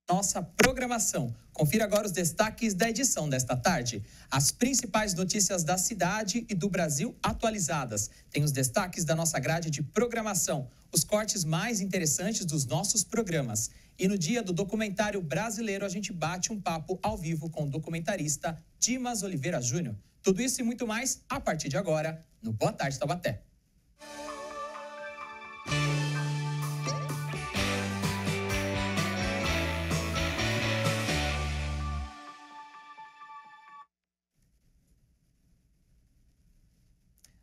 Nossa programação. Confira agora os destaques da edição desta tarde. As principais notícias da cidade e do Brasil atualizadas. Tem os destaques da nossa grade de programação, os cortes mais interessantes dos nossos programas. E no dia do documentário brasileiro, a gente bate um papo ao vivo com o documentarista Dimas Oliveira Júnior. Tudo isso e muito mais a partir de agora no Boa Tarde, Taubaté.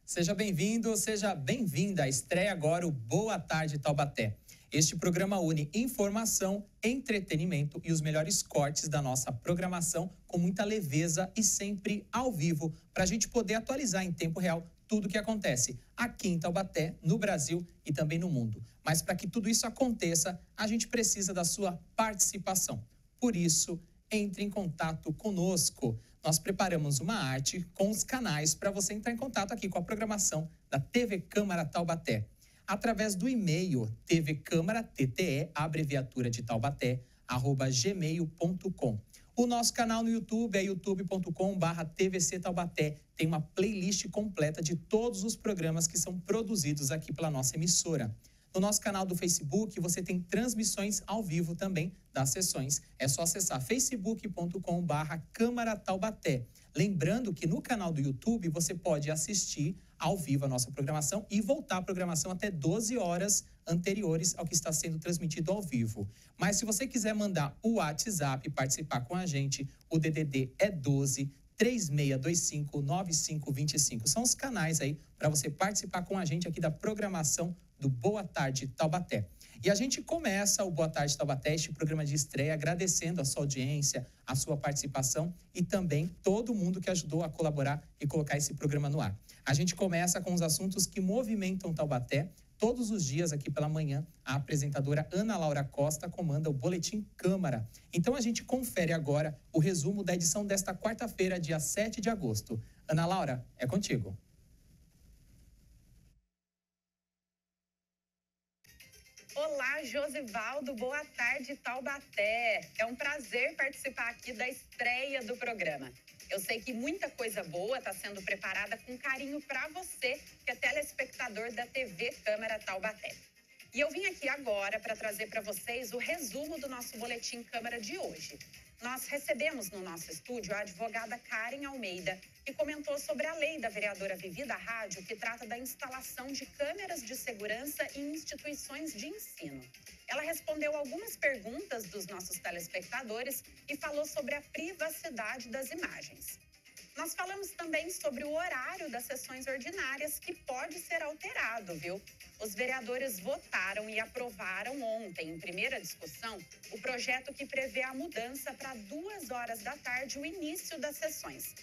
Seja bem-vindo, seja bem-vinda. Estreia agora o Boa Tarde Taubaté. Este programa une informação, entretenimento e os melhores cortes da nossa programação com muita leveza e sempre ao vivo, para a gente poder atualizar em tempo real tudo o que acontece aqui em Taubaté, no Brasil e também no mundo. Mas para que tudo isso aconteça, a gente precisa da sua participação. Por isso, entre em contato conosco. Nós preparamos uma arte com os canais para você entrar em contato aqui com a programação da TV Câmara Taubaté. Através do e-mail tvcâmara.tte, a abreviatura de Taubaté, @gmail.com. O nosso canal no YouTube é youtube.com/TVC Taubaté. Tem uma playlist completa de todos os programas que são produzidos aqui pela nossa emissora. No nosso canal do Facebook, você tem transmissões ao vivo também das sessões. É só acessar facebook.com/Câmara Taubaté. Lembrando que no canal do YouTube você pode assistir ao vivo a nossa programação e voltar à programação até 12 horas anteriores ao que está sendo transmitido ao vivo. Mas se você quiser mandar o WhatsApp e participar com a gente, o DDD é 12 3625 9525. São os canais aí para você participar com a gente aqui da programação do Boa Tarde Taubaté. E a gente começa o Boa Tarde Taubaté, este programa de estreia, agradecendo a sua audiência, a sua participação e também todo mundo que ajudou a colaborar e colocar esse programa no ar. A gente começa com os assuntos que movimentam Taubaté. Todos os dias aqui pela manhã, a apresentadora Ana Laura Costa comanda o Boletim Câmara. Então a gente confere agora o resumo da edição desta quarta-feira, dia 7 de agosto. Ana Laura, é contigo. Olá, Josivaldo, boa tarde, Taubaté. É um prazer participar aqui da estreia do programa. Eu sei que muita coisa boa está sendo preparada com carinho para você, que é telespectador da TV Câmara Taubaté. E eu vim aqui agora para trazer para vocês o resumo do nosso Boletim Câmara de hoje. Nós recebemos no nosso estúdio a advogada Karen Almeida, que comentou sobre a lei da vereadora Vivi da Rádio, que trata da instalação de câmeras de segurança em instituições de ensino. Ela respondeu algumas perguntas dos nossos telespectadores e falou sobre a privacidade das imagens. Nós falamos também sobre o horário das sessões ordinárias, que pode ser alterado, viu? Os vereadores votaram e aprovaram ontem, em primeira discussão, o projeto que prevê a mudança para 2 horas da tarde o início das sessões.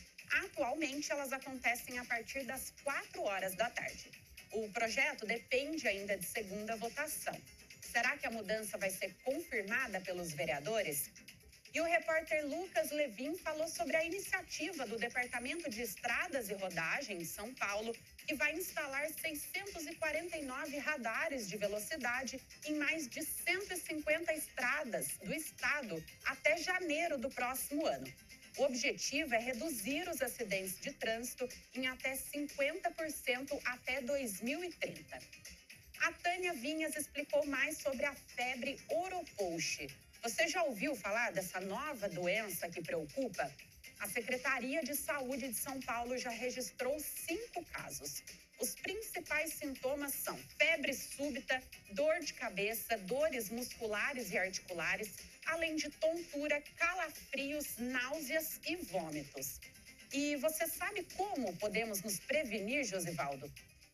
Atualmente, elas acontecem a partir das 4 horas da tarde. O projeto depende ainda de segunda votação. Será que a mudança vai ser confirmada pelos vereadores? E o repórter Lucas Levin falou sobre a iniciativa do Departamento de Estradas e Rodagem em São Paulo, que vai instalar 649 radares de velocidade em mais de 150 estradas do estado até janeiro do próximo ano. O objetivo é reduzir os acidentes de trânsito em até 50% até 2030. A Tânia Vinhas explicou mais sobre a febre oropouche. Você já ouviu falar dessa nova doença que preocupa? A Secretaria de Saúde de São Paulo já registrou 5 casos. Os principais sintomas são febre súbita, dor de cabeça, dores musculares e articulares, além de tontura, calafrios, náuseas e vômitos. E você sabe como podemos nos prevenir, Josivaldo?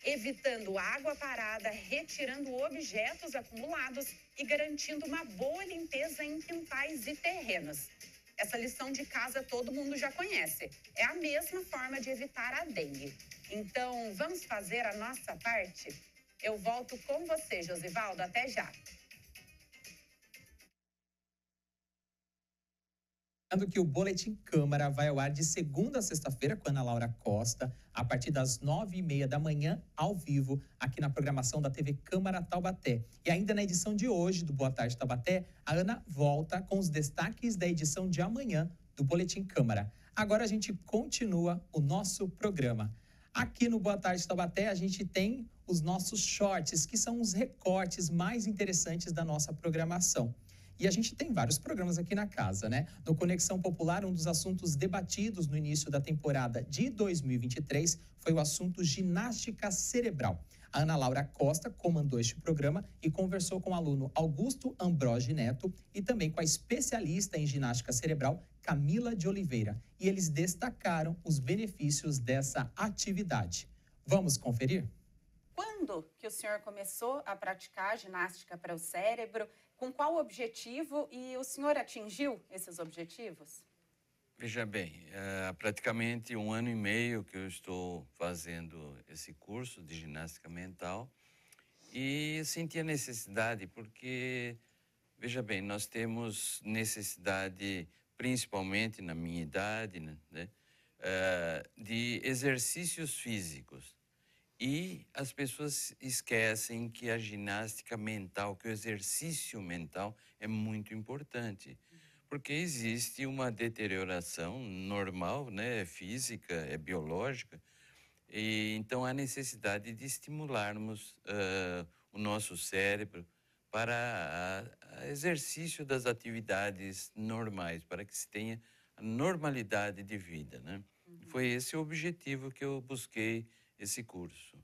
Evitando água parada, retirando objetos acumulados e garantindo uma boa limpeza em quintais e terrenos. Essa lição de casa todo mundo já conhece. É a mesma forma de evitar a dengue. Então, vamos fazer a nossa parte? Eu volto com você, Josivaldo. Até já. Lembrando que o Boletim Câmara vai ao ar de segunda a sexta-feira com a Ana Laura Costa, a partir das 9h30 da manhã, ao vivo, aqui na programação da TV Câmara Taubaté. E ainda na edição de hoje do Boa Tarde Taubaté, a Ana volta com os destaques da edição de amanhã do Boletim Câmara. Agora a gente continua o nosso programa. Aqui no Boa Tarde Taubaté, a gente tem os nossos shorts, que são os recortes mais interessantes da nossa programação. E a gente tem vários programas aqui na casa, né? No Conexão Popular, um dos assuntos debatidos no início da temporada de 2023 foi o assunto ginástica cerebral. A Ana Laura Costa comandou este programa e conversou com o aluno Augusto Ambrogi Neto e também com a especialista em ginástica cerebral, Camila de Oliveira. E eles destacaram os benefícios dessa atividade. Vamos conferir? Quando que o senhor começou a praticar ginástica para o cérebro? Com qual objetivo? E o senhor atingiu esses objetivos? Veja bem, há praticamente 1 ano e meio que eu estou fazendo esse curso de ginástica mental e eu senti a necessidade porque, veja bem, nós temos necessidade, principalmente na minha idade, né, de exercícios físicos. E as pessoas esquecem que a ginástica mental, que o exercício mental é muito importante. Porque existe uma deterioração normal, né, física, é biológica. E então há necessidade de estimularmos o nosso cérebro para o exercício das atividades normais, para que se tenha a normalidade de vida, né? Foi esse o objetivo que eu busquei esse curso.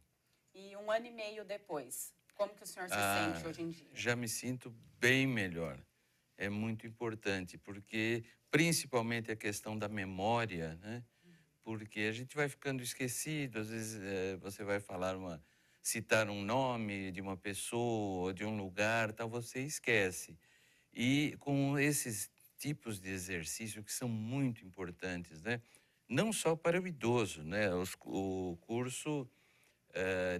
E 1 ano e meio depois, como que o senhor se sente hoje em dia? Já me sinto bem melhor. É muito importante, porque principalmente a questão da memória, né? Porque a gente vai ficando esquecido, às vezes você vai citar um nome de uma pessoa, de um lugar, tal, você esquece. E com esses tipos de exercício que são muito importantes, né? Não só para o idoso, né? O curso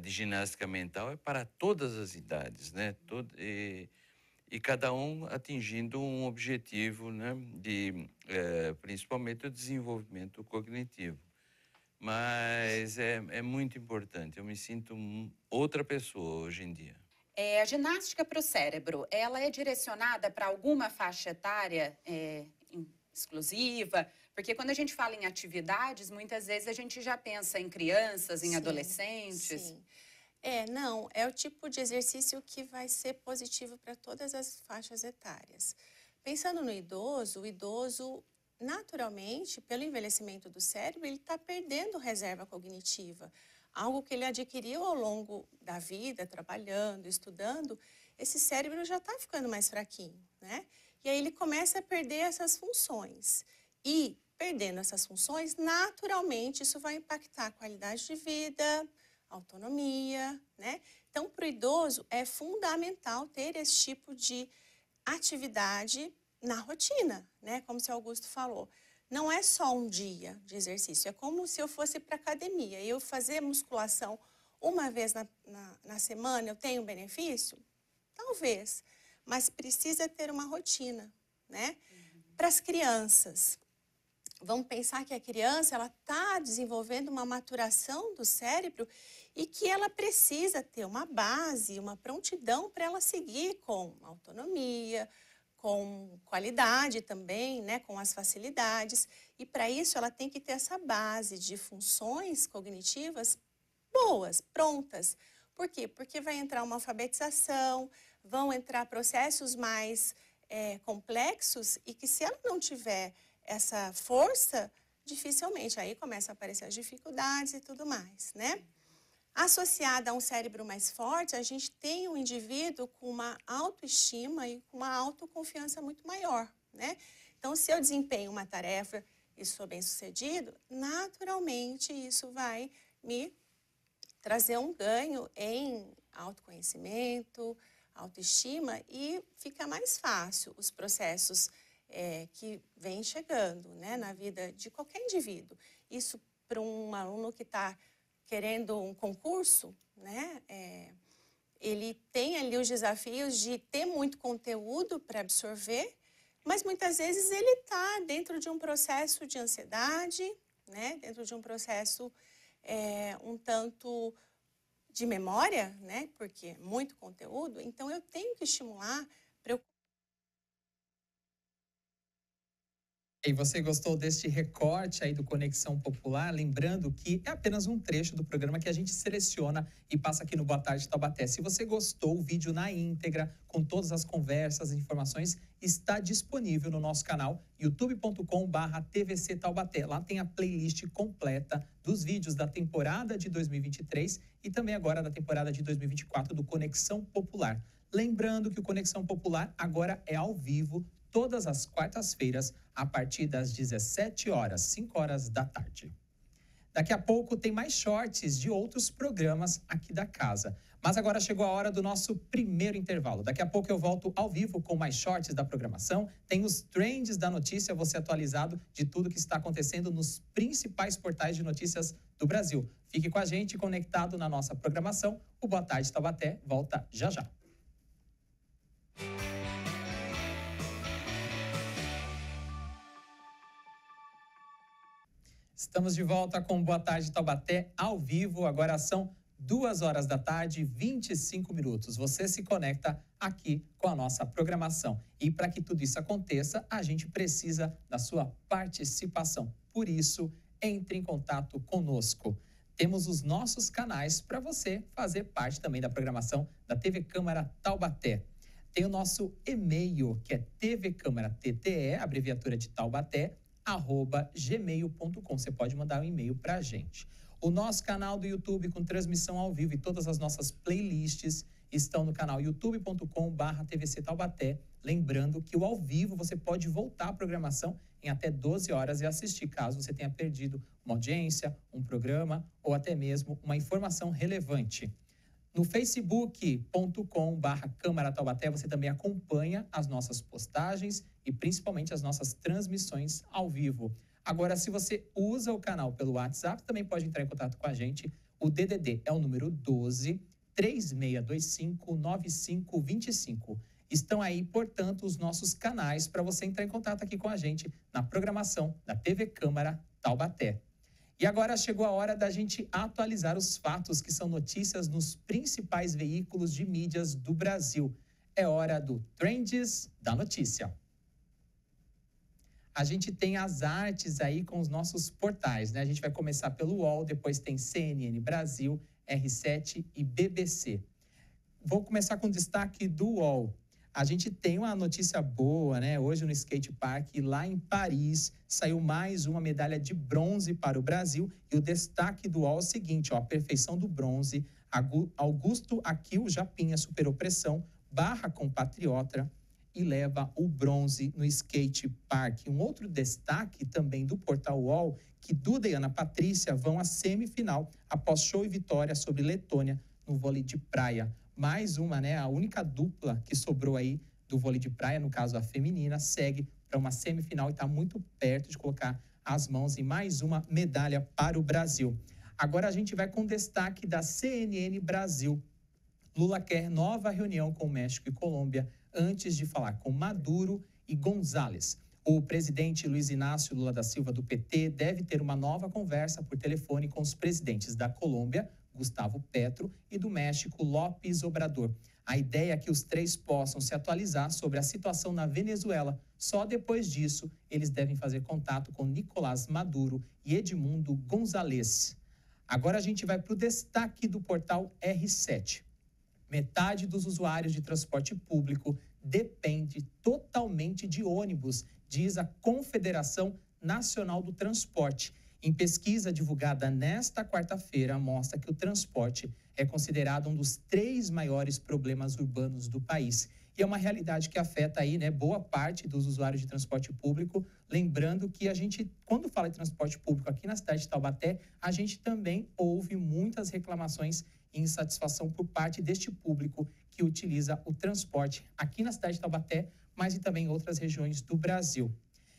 de ginástica mental é para todas as idades, né? E cada um atingindo um objetivo, né? Principalmente o desenvolvimento cognitivo. Mas é muito importante, eu me sinto outra pessoa hoje em dia. A ginástica para o cérebro, ela é direcionada para alguma faixa etária exclusiva? Porque quando a gente fala em atividades, muitas vezes a gente já pensa em crianças, em adolescentes. Sim. Não, é o tipo de exercício que vai ser positivo para todas as faixas etárias. Pensando no idoso, o idoso, naturalmente, pelo envelhecimento do cérebro, ele está perdendo reserva cognitiva. Algo que ele adquiriu ao longo da vida, trabalhando, estudando, esse cérebro já está ficando mais fraquinho, né? E aí ele começa a perder essas funções. E, perdendo essas funções, naturalmente, isso vai impactar a qualidade de vida, autonomia, né? Então, para o idoso, é fundamental ter esse tipo de atividade na rotina, né? Como o seu Augusto falou. Não é só um dia de exercício, é como se eu fosse para academia. Eu fazer musculação uma vez na semana, eu tenho benefício? Talvez, mas precisa ter uma rotina, né? Para as crianças, vamos pensar que a criança ela está desenvolvendo uma maturação do cérebro e que ela precisa ter uma base, uma prontidão para ela seguir com autonomia, com qualidade também, né, com as facilidades. E para isso ela tem que ter essa base de funções cognitivas boas, prontas. Por quê? Porque vai entrar uma alfabetização, vão entrar processos mais complexos e que se ela não tiver essa força, dificilmente aí começam a aparecer as dificuldades e tudo mais, né? Associada a um cérebro mais forte, a gente tem um indivíduo com uma autoestima e com uma autoconfiança muito maior, né? Então, se eu desempenho uma tarefa e sou bem-sucedido, naturalmente isso vai me trazer um ganho em autoconhecimento, autoestima e fica mais fácil os processos que vêm chegando, né, na vida de qualquer indivíduo. Isso para um aluno que está querendo um concurso, né, ele tem ali os desafios de ter muito conteúdo para absorver, Mas muitas vezes ele está dentro de um processo de ansiedade, né? Dentro de um processo um tanto de memória, né? Porque é muito conteúdo, então eu tenho que estimular para eu. E você gostou deste recorte aí do Conexão Popular? Lembrando que é apenas um trecho do programa que a gente seleciona e passa aqui no Boa Tarde Taubaté. Se você gostou, o vídeo na íntegra, com todas as conversas e informações, está disponível no nosso canal youtube.com/TVC Taubaté. Lá tem a playlist completa dos vídeos da temporada de 2023 e também agora da temporada de 2024 do Conexão Popular. Lembrando que o Conexão Popular agora é ao vivo, todas as quartas-feiras, a partir das 17 horas, 5 horas da tarde. Daqui a pouco tem mais shorts de outros programas aqui da casa. Mas agora chegou a hora do nosso primeiro intervalo. Daqui a pouco eu volto ao vivo com mais shorts da programação. Tem os trends da notícia, você atualizado de tudo que está acontecendo nos principais portais de notícias do Brasil. Fique com a gente, conectado na nossa programação. O Boa Tarde Taubaté volta já já. Estamos de volta com Boa Tarde Taubaté ao vivo. Agora são 2 horas da tarde, 25 minutos. Você se conecta aqui com a nossa programação. E para que tudo isso aconteça, a gente precisa da sua participação. Por isso, entre em contato conosco. Temos os nossos canais para você fazer parte também da programação da TV Câmara Taubaté. Tem o nosso e-mail, que é tvcâmara.tte, abreviatura de Taubaté, @gmail.com. Você pode mandar um e-mail para a gente. O nosso canal do YouTube com transmissão ao vivo e todas as nossas playlists estão no canal youtube.com/TVC Taubaté. Lembrando que o ao vivo você pode voltar à programação em até 12 horas e assistir, caso você tenha perdido uma audiência, um programa ou até mesmo uma informação relevante. No facebook.com/Câmara Taubaté você também acompanha as nossas postagens e principalmente as nossas transmissões ao vivo. Agora, se você usa o canal pelo WhatsApp, também pode entrar em contato com a gente. O DDD é o número 12 3625 9525. Estão aí, portanto, os nossos canais para você entrar em contato aqui com a gente na programação da TV Câmara Taubaté. E agora chegou a hora da gente atualizar os fatos que são notícias nos principais veículos de mídias do Brasil. É hora do Trends da Notícia. A gente tem as artes aí com os nossos portais, né? A gente vai começar pelo UOL, depois tem CNN Brasil, R7 e BBC. Vou começar com o destaque do UOL. A gente tem uma notícia boa, né? Hoje no Skate Park, lá em Paris, saiu mais uma medalha de bronze para o Brasil. E o destaque do UOL é o seguinte, ó, a perfeição do bronze. Augusto Aquil Japinha superou pressão, barra compatriota e leva o bronze no Skate Park. Um outro destaque também do portal UOL, que Duda e Ana Patrícia vão à semifinal após show e vitória sobre Letônia no vôlei de praia. Mais uma, né? A única dupla que sobrou aí do vôlei de praia, no caso a feminina, segue para uma semifinal e está muito perto de colocar as mãos em mais uma medalha para o Brasil. Agora a gente vai com destaque da CNN Brasil. Lula quer nova reunião com México e Colômbia antes de falar com Maduro e González. O presidente Luiz Inácio Lula da Silva, do PT, deve ter uma nova conversa por telefone com os presidentes da Colômbia, Gustavo Petro, e do México, López Obrador. A ideia é que os três possam se atualizar sobre a situação na Venezuela. Só depois disso, eles devem fazer contato com Nicolás Maduro e Edmundo González. Agora a gente vai para o destaque do portal R7. Metade dos usuários de transporte público depende totalmente de ônibus, diz a Confederação Nacional do Transporte. Em pesquisa divulgada nesta quarta-feira, mostra que o transporte é considerado um dos 3 maiores problemas urbanos do país. E é uma realidade que afeta aí, né, boa parte dos usuários de transporte público. Lembrando que a gente, quando fala de transporte público aqui na cidade de Taubaté, a gente também ouve muitas reclamações e insatisfação por parte deste público que utiliza o transporte aqui na cidade de Taubaté, mas e também em outras regiões do Brasil.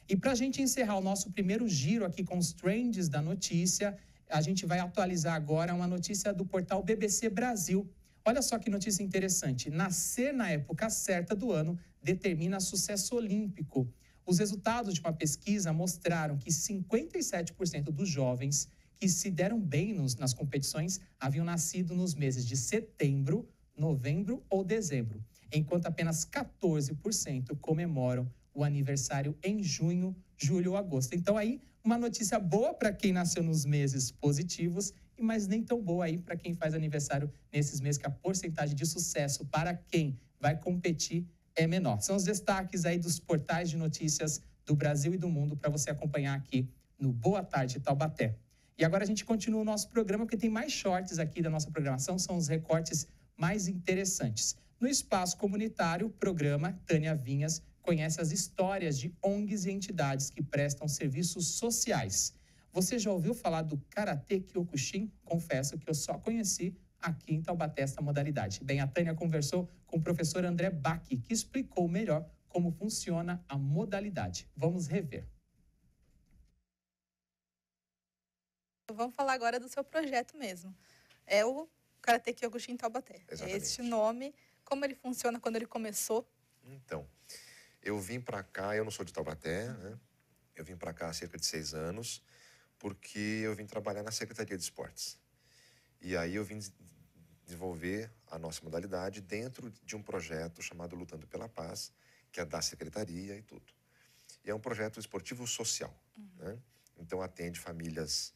E para a gente encerrar o nosso primeiro giro aqui com os trends da notícia, a gente vai atualizar agora uma notícia do portal BBC Brasil. Olha só que notícia interessante. Nascer na época certa do ano determina sucesso olímpico. Os resultados de uma pesquisa mostraram que 57% dos jovens que se deram bem nas competições haviam nascido nos meses de setembro, novembro ou dezembro, enquanto apenas 14% comemoram o aniversário em junho, julho ou agosto. Então aí, uma notícia boa para quem nasceu nos meses positivos, mas nem tão boa aí para quem faz aniversário nesses meses, que a porcentagem de sucesso para quem vai competir é menor. São os destaques aí dos portais de notícias do Brasil e do mundo para você acompanhar aqui no Boa Tarde Taubaté. E agora a gente continua o nosso programa, porque tem mais shorts aqui da nossa programação, são os recortes mais interessantes. No espaço comunitário, o programa Tânia Vinhas conhece as histórias de ONGs e entidades que prestam serviços sociais. Você já ouviu falar do Karatê Kyokushin? Confesso que eu só conheci aqui em Taubaté essa modalidade. Bem, a Tânia conversou com o professor André Bach, que explicou melhor como funciona a modalidade. Vamos rever. Vamos falar agora do seu projeto mesmo. É o Karatê Kyokushin Taubaté. Exatamente. É este nome. Como ele funciona quando ele começou? Então, eu vim para cá, eu não sou de Taubaté, né? Eu vim para cá há cerca de 6 anos, porque eu vim trabalhar na Secretaria de Esportes. E aí eu vim desenvolver a nossa modalidade dentro de um projeto chamado Lutando pela Paz, que é da Secretaria e tudo. E é um projeto esportivo social, né? Então atende famílias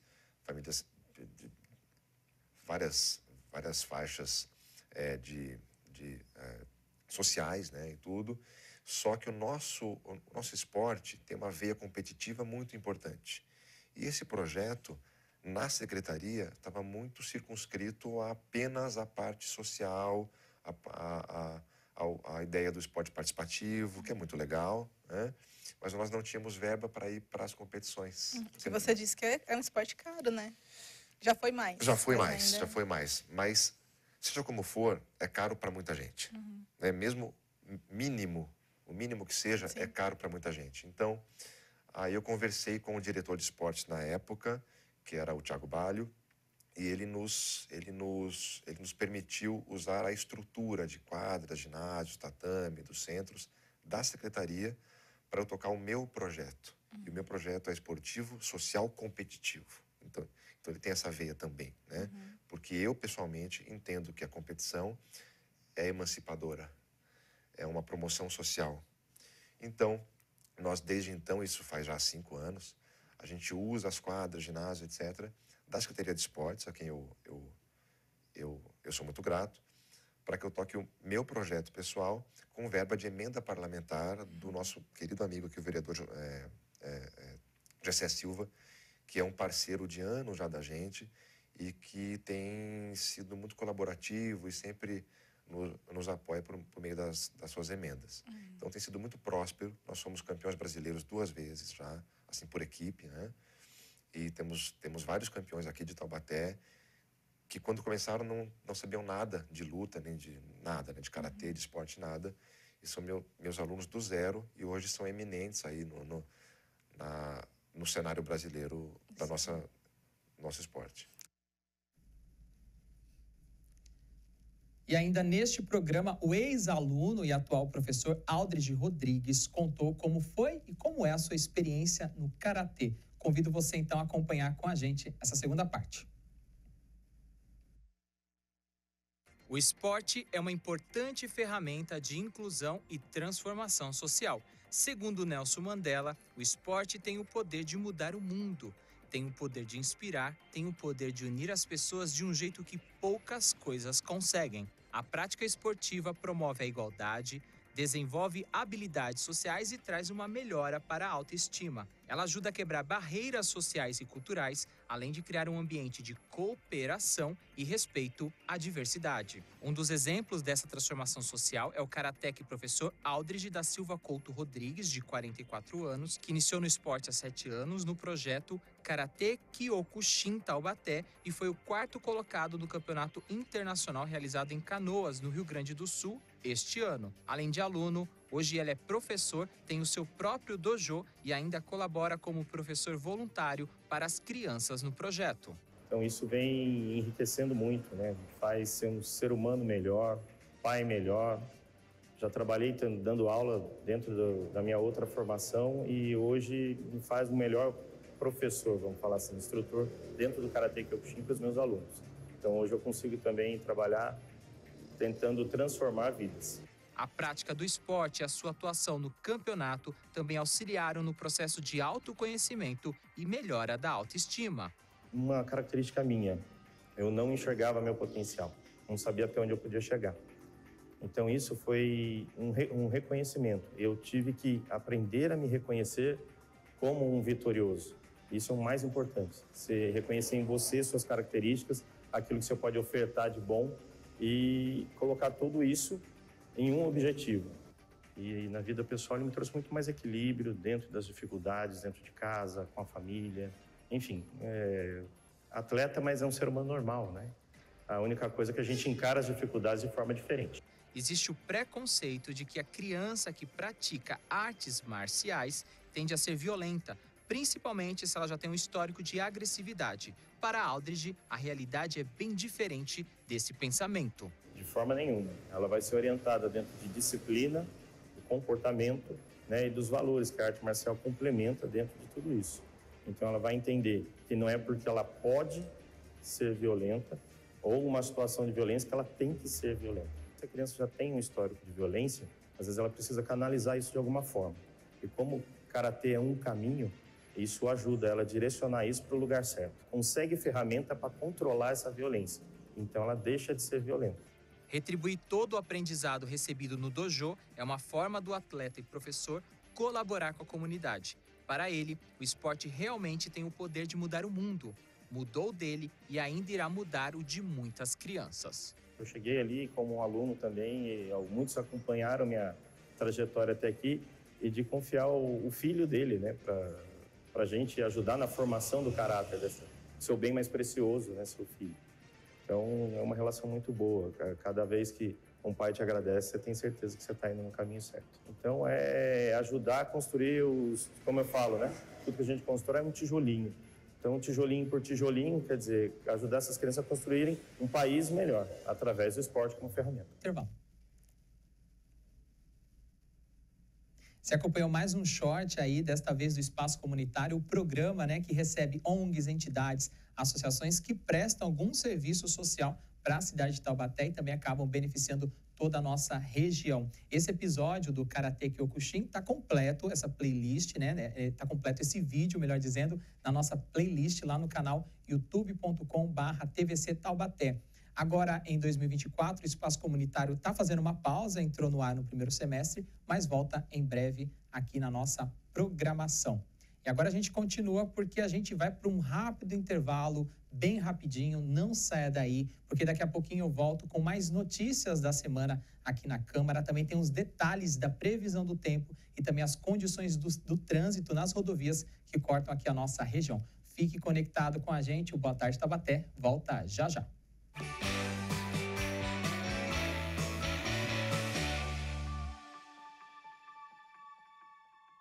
de várias faixas sociais, né, e tudo. Só que o nosso esporte tem uma veia competitiva muito importante. E esse projeto, na secretaria, estava muito circunscrito a apenas a parte social, a ideia do esporte participativo, que é muito legal, né? Mas nós não tínhamos verba para ir para as competições. Porque você disse que é um esporte caro, né? Já foi mais. Já foi mais. Mas, seja como for, é caro para muita gente. Né? Mesmo o mínimo que seja, Sim. é caro para muita gente. Então, aí eu conversei com o diretor de esportes na época, que era o Thiago Balho, e ele nos permitiu usar a estrutura de quadras, ginásios, tatame, dos centros, da secretaria, para eu tocar o meu projeto. E o meu projeto é esportivo, social, competitivo. Então ele tem essa veia também, né? Porque eu, pessoalmente, entendo que a competição é emancipadora, é uma promoção social. Então, nós, desde então, isso faz já 5 anos, a gente usa as quadras, ginásio, etc., da Secretaria de Esportes, a quem eu sou muito grato, para que eu toque o meu projeto pessoal com verba de emenda parlamentar do nosso querido amigo aqui, o vereador Gessé Silva, que é um parceiro de anos já da gente e que tem sido muito colaborativo e sempre nos apoia por meio das suas emendas. Então tem sido muito próspero. Nós somos campeões brasileiros 2 vezes já, assim, por equipe, né? E temos vários campeões aqui de Taubaté que, quando começaram, não sabiam nada de luta, nem de nada, né? De karatê, de esporte, nada. E são meus alunos do zero e hoje são eminentes aí no cenário brasileiro da nosso esporte. E ainda neste programa, o ex-aluno e atual professor Aldridge Rodrigues contou como foi e como é a sua experiência no karatê. Convido você, então, a acompanhar com a gente essa segunda parte. O esporte é uma importante ferramenta de inclusão e transformação social. Segundo Nelson Mandela, o esporte tem o poder de mudar o mundo. Tem o poder de inspirar, tem o poder de unir as pessoas de um jeito que poucas coisas conseguem. A prática esportiva promove a igualdade, desenvolve habilidades sociais e traz uma melhora para a autoestima. Ela ajuda a quebrar barreiras sociais e culturais, além de criar um ambiente de cooperação e respeito à diversidade. Um dos exemplos dessa transformação social é o karateca professor Aldridge da Silva Couto Rodrigues, de 44 anos, que iniciou no esporte há 7 anos no projeto Karatê Kyokushin Taubaté e foi o 4º colocado no campeonato internacional realizado em Canoas, no Rio Grande do Sul, este ano. Além de aluno, hoje ele é professor, tem o seu próprio dojo e ainda colabora como professor voluntário para as crianças no projeto. Então isso vem enriquecendo muito, né? Faz ser um ser humano melhor, pai melhor. Já trabalhei dando aula dentro da minha outra formação e hoje me faz o melhor professor, vamos falar assim, instrutor dentro do Karatê Kyokushin para os meus alunos. Então hoje eu consigo também trabalhar tentando transformar vidas. A prática do esporte e a sua atuação no campeonato também auxiliaram no processo de autoconhecimento e melhora da autoestima. Uma característica minha, eu não enxergava meu potencial, não sabia até onde eu podia chegar. Então isso foi um reconhecimento. Eu tive que aprender a me reconhecer como um vitorioso. Isso é o mais importante. Você reconhecer em você suas características, aquilo que você pode ofertar de bom e colocar tudo isso em um objetivo. E na vida pessoal ele me trouxe muito mais equilíbrio dentro das dificuldades, dentro de casa, com a família. Enfim, atleta, mas é um ser humano normal, né? A única coisa é que a gente encara as dificuldades de forma diferente. Existe o preconceito de que a criança que pratica artes marciais tende a ser violenta, principalmente se ela já tem um histórico de agressividade. Para Aldridge, a realidade é bem diferente desse pensamento. De forma nenhuma. Ela vai ser orientada dentro de disciplina, do comportamento, né, e dos valores que a arte marcial complementa dentro de tudo isso. Então ela vai entender que não é porque ela pode ser violenta ou uma situação de violência que ela tem que ser violenta. Se a criança já tem um histórico de violência, às vezes ela precisa canalizar isso de alguma forma. E como o karatê é um caminho, isso ajuda ela a direcionar isso para o lugar certo. Consegue ferramenta para controlar essa violência. Então ela deixa de ser violenta. Retribuir todo o aprendizado recebido no dojo é uma forma do atleta e professor colaborar com a comunidade. Para ele, o esporte realmente tem o poder de mudar o mundo. Mudou dele e ainda irá mudar o de muitas crianças. Eu cheguei ali como um aluno também, e muitos acompanharam minha trajetória até aqui, e de confiar o filho dele, né, para a gente ajudar na formação do caráter, do seu bem mais precioso, né, seu filho. Então, é uma relação muito boa. Cada vez que um pai te agradece, você tem certeza que você está indo no caminho certo. Então, é ajudar a construir como eu falo, né? Tudo que a gente constrói é um tijolinho. Então, tijolinho por tijolinho, quer dizer, ajudar essas crianças a construírem um país melhor, através do esporte como ferramenta. Intervalo. Você acompanhou mais um short aí, desta vez do Espaço Comunitário, o programa, né, que recebe ONGs, entidades, associações que prestam algum serviço social para a cidade de Taubaté e também acabam beneficiando toda a nossa região. Esse episódio do Karatê Kyokushin está completo, essa playlist, né? Está completo esse vídeo, melhor dizendo, na nossa playlist lá no canal youtube.com/TVC Taubaté. Agora, em 2024, o Espaço Comunitário está fazendo uma pausa, entrou no ar no primeiro semestre, mas volta em breve aqui na nossa programação. E agora a gente continua porque a gente vai para um rápido intervalo, bem rapidinho, não saia daí, porque daqui a pouquinho eu volto com mais notícias da semana aqui na Câmara. Também tem os detalhes da previsão do tempo e também as condições do trânsito nas rodovias que cortam aqui a nossa região. Fique conectado com a gente, o Boa Tarde Taubaté volta já já.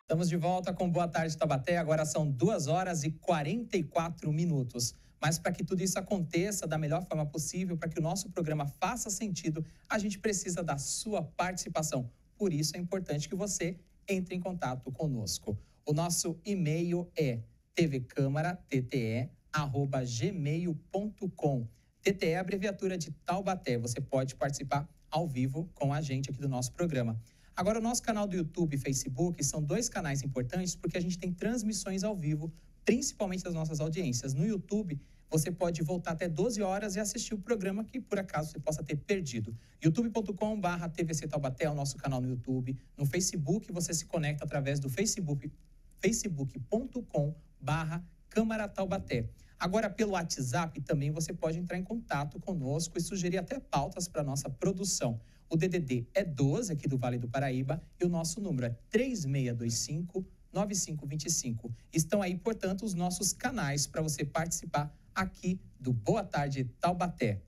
Estamos de volta com Boa Tarde Taubaté, agora são 2h44. Mas para que tudo isso aconteça da melhor forma possível, para que o nosso programa faça sentido, a gente precisa da sua participação. Por isso é importante que você entre em contato conosco. O nosso e-mail é tvcamarattte@gmail.com. TTE é a abreviatura de Taubaté. Você pode participar ao vivo com a gente aqui do nosso programa. Agora, o nosso canal do YouTube e Facebook são dois canais importantes porque a gente tem transmissões ao vivo, principalmente das nossas audiências. No YouTube, você pode voltar até 12 horas e assistir o programa que, por acaso, você possa ter perdido. youtube.com/TVC Taubaté é o nosso canal no YouTube. No Facebook, você se conecta através do facebook.com/Câmara Taubaté. Agora, pelo WhatsApp, também você pode entrar em contato conosco e sugerir até pautas para a nossa produção. O DDD é 12, aqui do Vale do Paraíba, e o nosso número é 3625-9525. Estão aí, portanto, os nossos canais para você participar aqui do Boa Tarde Taubaté.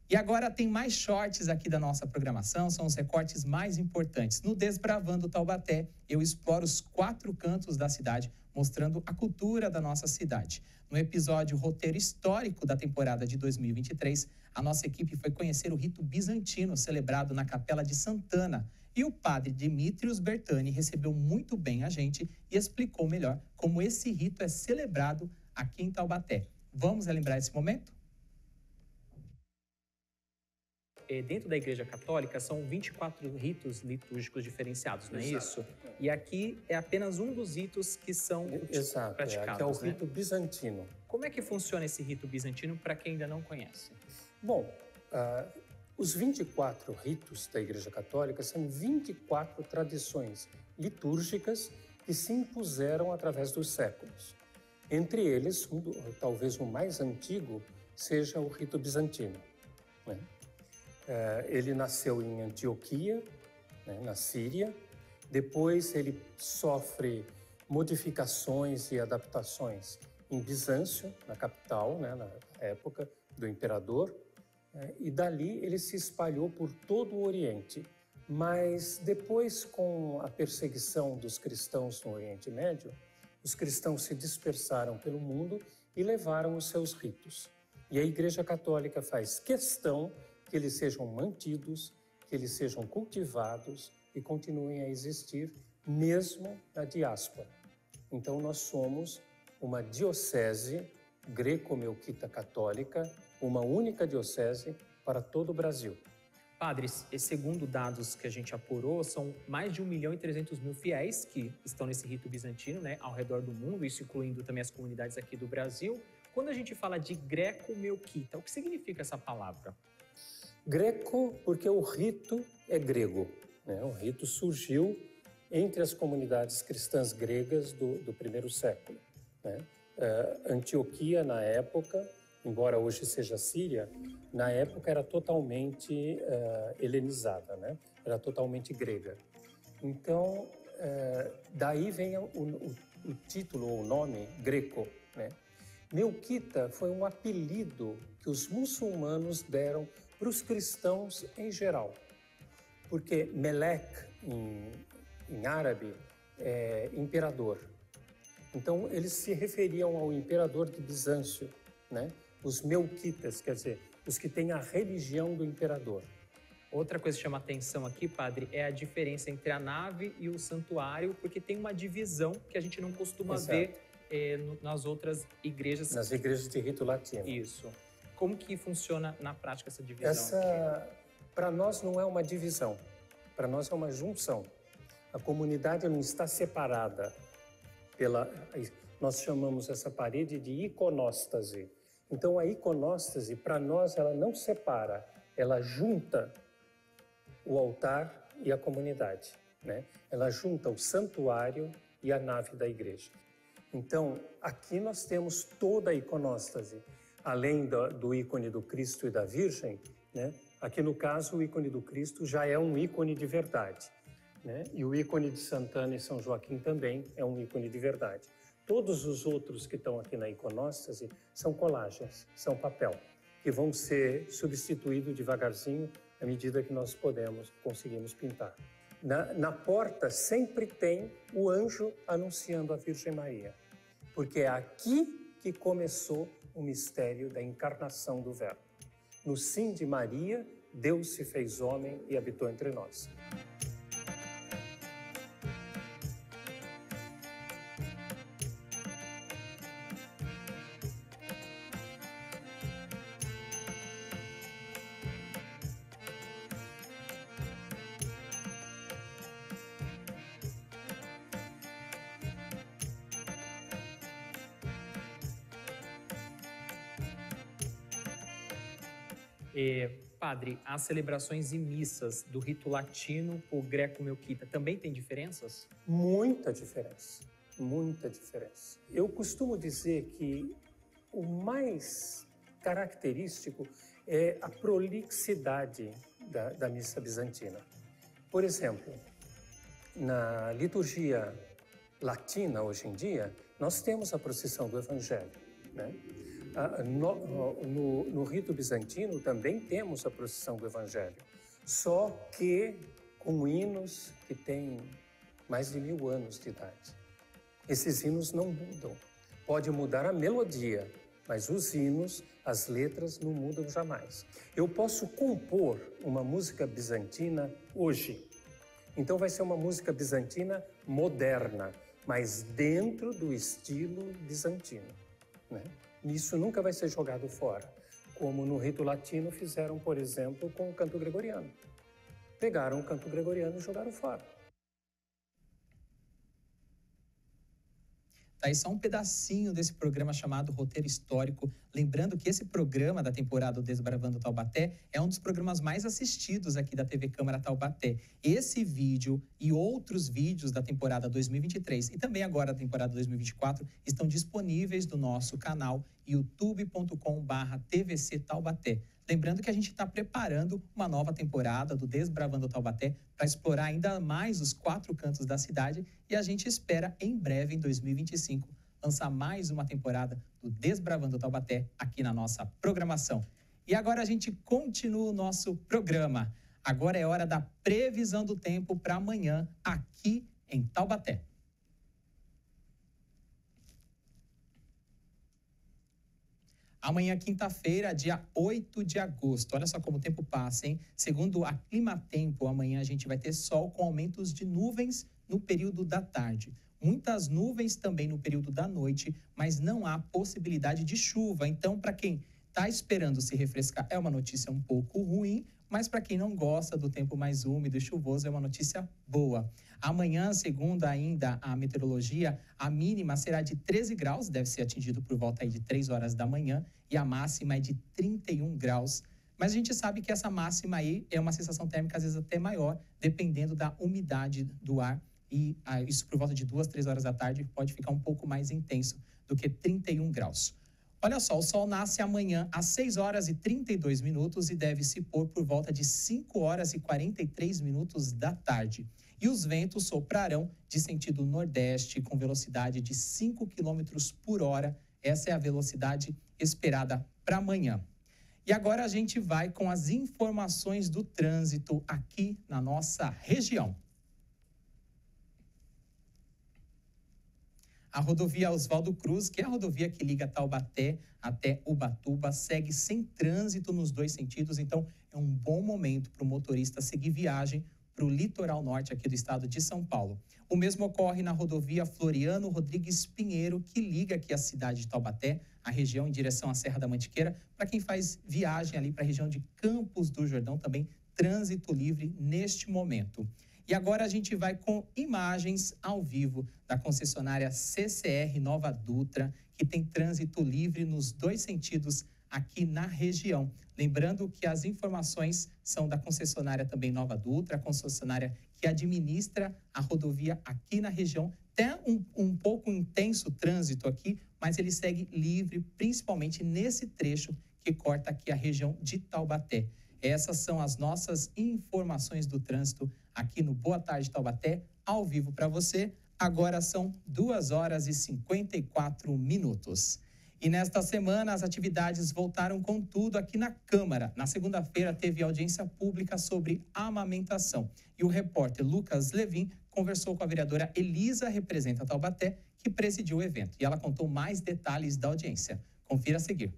E agora tem mais shorts aqui da nossa programação, são os recortes mais importantes. No Desbravando Taubaté, eu exploro os 4 cantos da cidade mostrando a cultura da nossa cidade. No episódio Roteiro Histórico da temporada de 2023, a nossa equipe foi conhecer o rito bizantino celebrado na Capela de Sant'Anna. E o padre Dimitrios Bertani recebeu muito bem a gente e explicou melhor como esse rito é celebrado aqui em Taubaté. Vamos relembrar esse momento? Dentro da Igreja Católica são 24 ritos litúrgicos diferenciados, não é isso? E aqui é apenas um dos ritos que são praticados. Aqui é o rito bizantino. Como é que funciona esse rito bizantino para quem ainda não conhece? Bom, os 24 ritos da Igreja Católica são 24 tradições litúrgicas que se impuseram através dos séculos. Entre eles, talvez o mais antigo, seja o rito bizantino, né? Ele nasceu em Antioquia, né, na Síria. Depois ele sofre modificações e adaptações em Bizâncio, na capital, né, na época do imperador. E dali ele se espalhou por todo o Oriente. Mas depois, com a perseguição dos cristãos no Oriente Médio, os cristãos se dispersaram pelo mundo e levaram os seus ritos. E a Igreja Católica faz questão que eles sejam mantidos, que eles sejam cultivados e continuem a existir mesmo na diáspora. Então nós somos uma diocese greco-melquita católica, uma única diocese para todo o Brasil. Padres, segundo dados que a gente apurou, são mais de 1.300.000 fiéis que estão nesse rito bizantino, né, ao redor do mundo, isso incluindo também as comunidades aqui do Brasil. Quando a gente fala de greco-melquita, o que significa essa palavra? Greco, porque o rito é grego, né? O rito surgiu entre as comunidades cristãs gregas do primeiro século, né? Antioquia, na época, embora hoje seja Síria, na época era totalmente helenizada, né? Era totalmente grega. Então, daí vem o título ou o nome greco, né? Melquita foi um apelido que os muçulmanos deram para os cristãos em geral, porque Melek, em árabe, é imperador. Então, eles se referiam ao imperador de Bizâncio, né? Os melquitas, quer dizer, os que têm a religião do imperador. Outra coisa que chama atenção aqui, padre, é a diferença entre a nave e o santuário, porque tem uma divisão que a gente não costuma ver nas outras igrejas. Nas igrejas de rito latino. Isso. Como que funciona na prática essa divisão? Para nós não é uma divisão, para nós é uma junção. A comunidade não está separada nós chamamos essa parede de iconóstase. Então a iconóstase, para nós, ela não separa, ela junta o altar e a comunidade, né? Ela junta o santuário e a nave da igreja. Então, aqui nós temos toda a iconóstase. Além do ícone do Cristo e da Virgem, né? Aqui no caso o ícone do Cristo já é um ícone de verdade, né? E o ícone de Sant'Anna e São Joaquim também é um ícone de verdade. Todos os outros que estão aqui na iconóstase são colagens, são papel, que vão ser substituídos devagarzinho à medida que nós conseguimos pintar. Na porta sempre tem o anjo anunciando a Virgem Maria, porque é aqui que começou o mistério da encarnação do Verbo. No sim de Maria, Deus se fez homem e habitou entre nós. Padre, as celebrações e missas do rito latino ou greco-melquita também tem diferenças? Muita diferença, muita diferença. Eu costumo dizer que o mais característico é a prolixidade da missa bizantina. Por exemplo, na liturgia latina, hoje em dia, nós temos a procissão do Evangelho, né? No rito bizantino também temos a procissão do Evangelho, só que com hinos que têm mais de 1000 anos de idade. Esses hinos não mudam. Pode mudar a melodia, mas os hinos, as letras não mudam jamais. Eu posso compor uma música bizantina hoje. Então vai ser uma música bizantina moderna, mas dentro do estilo bizantino, né? Isso nunca vai ser jogado fora, como no rito latino fizeram, por exemplo, com o canto gregoriano. Pegaram o canto gregoriano e jogaram fora. Tá aí só um pedacinho desse programa chamado Roteiro Histórico. Lembrando que esse programa da temporada do Desbravando Taubaté é um dos programas mais assistidos aqui da TV Câmara Taubaté. Esse vídeo e outros vídeos da temporada 2023 e também agora da temporada 2024 estão disponíveis no nosso canal youtube.com/TVC Taubaté. Lembrando que a gente está preparando uma nova temporada do Desbravando Taubaté para explorar ainda mais os 4 cantos da cidade e a gente espera em breve, em 2025, lançar mais uma temporada do Desbravando Taubaté aqui na nossa programação. E agora a gente continua o nosso programa. Agora é hora da previsão do tempo para amanhã aqui em Taubaté. Amanhã, quinta-feira, dia 8 de agosto. Olha só como o tempo passa, hein? Segundo a Climatempo, amanhã a gente vai ter sol com aumentos de nuvens no período da tarde. Muitas nuvens também no período da noite, mas não há possibilidade de chuva. Então, para quem está esperando se refrescar, é uma notícia um pouco ruim, mas para quem não gosta do tempo mais úmido e chuvoso, é uma notícia boa. Amanhã, segundo ainda a meteorologia, a mínima será de 13 graus, deve ser atingido por volta aí de 3 horas da manhã, e a máxima é de 31 graus. Mas a gente sabe que essa máxima aí é uma sensação térmica às vezes até maior, dependendo da umidade do ar, e isso por volta de 2, 3 horas da tarde pode ficar um pouco mais intenso do que 31 graus. Olha só, o sol nasce amanhã às 6 horas e 32 minutos e deve se pôr por volta de 5 horas e 43 minutos da tarde. E os ventos soprarão de sentido nordeste com velocidade de 5 km por hora. Essa é a velocidade esperada para amanhã. E agora a gente vai com as informações do trânsito aqui na nossa região. A rodovia Oswaldo Cruz, que é a rodovia que liga Taubaté até Ubatuba, segue sem trânsito nos 2 sentidos, então é um bom momento para o motorista seguir viagem para o litoral norte aqui do estado de São Paulo. O mesmo ocorre na rodovia Floriano Rodrigues Pinheiro, que liga aqui a cidade de Taubaté, a região em direção à Serra da Mantiqueira. Para quem faz viagem ali para a região de Campos do Jordão, também trânsito livre neste momento. E agora a gente vai com imagens ao vivo da concessionária CCR Nova Dutra, que tem trânsito livre nos 2 sentidos aqui na região. Lembrando que as informações são da concessionária também Nova Dutra, a concessionária que administra a rodovia aqui na região. Tem um pouco intenso trânsito aqui, mas ele segue livre, principalmente nesse trecho que corta aqui a região de Taubaté. Essas são as nossas informações do trânsito aqui no Boa Tarde Taubaté, ao vivo para você. Agora são 2 horas e 54 minutos. E nesta semana as atividades voltaram com tudo aqui na Câmara. Na segunda-feira teve audiência pública sobre amamentação. E o repórter Lucas Levin conversou com a vereadora Elisa Representa Taubaté, que presidiu o evento. E ela contou mais detalhes da audiência. Confira a seguir.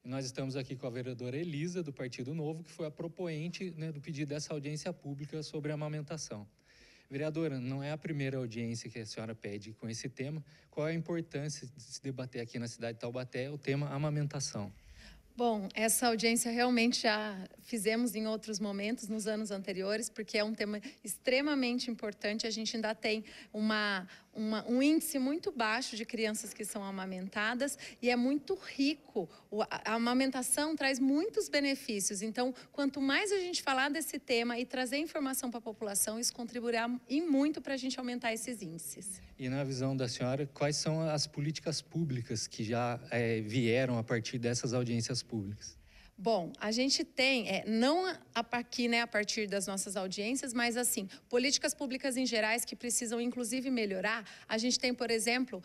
Nós estamos aqui com a vereadora Elisa, do Partido Novo, que foi a propoente, né, do pedido dessa audiência pública sobre a amamentação. Vereadora, não é a primeira audiência que a senhora pede com esse tema. Qual é a importância de se debater aqui na cidade de Taubaté o tema amamentação? Bom, essa audiência realmente já fizemos em outros momentos, nos anos anteriores, porque é um tema extremamente importante. A gente ainda tem um índice muito baixo de crianças que são amamentadas e é muito rico. A amamentação traz muitos benefícios. Então, quanto mais a gente falar desse tema e trazer informação para a população, isso contribuirá e muito para a gente aumentar esses índices. E na visão da senhora, quais são as políticas públicas que já vieram a partir dessas audiências públicas? Bom, a gente tem, não aqui, né, a partir das nossas audiências, mas assim, políticas públicas em gerais que precisam, inclusive, melhorar. A gente tem, por exemplo,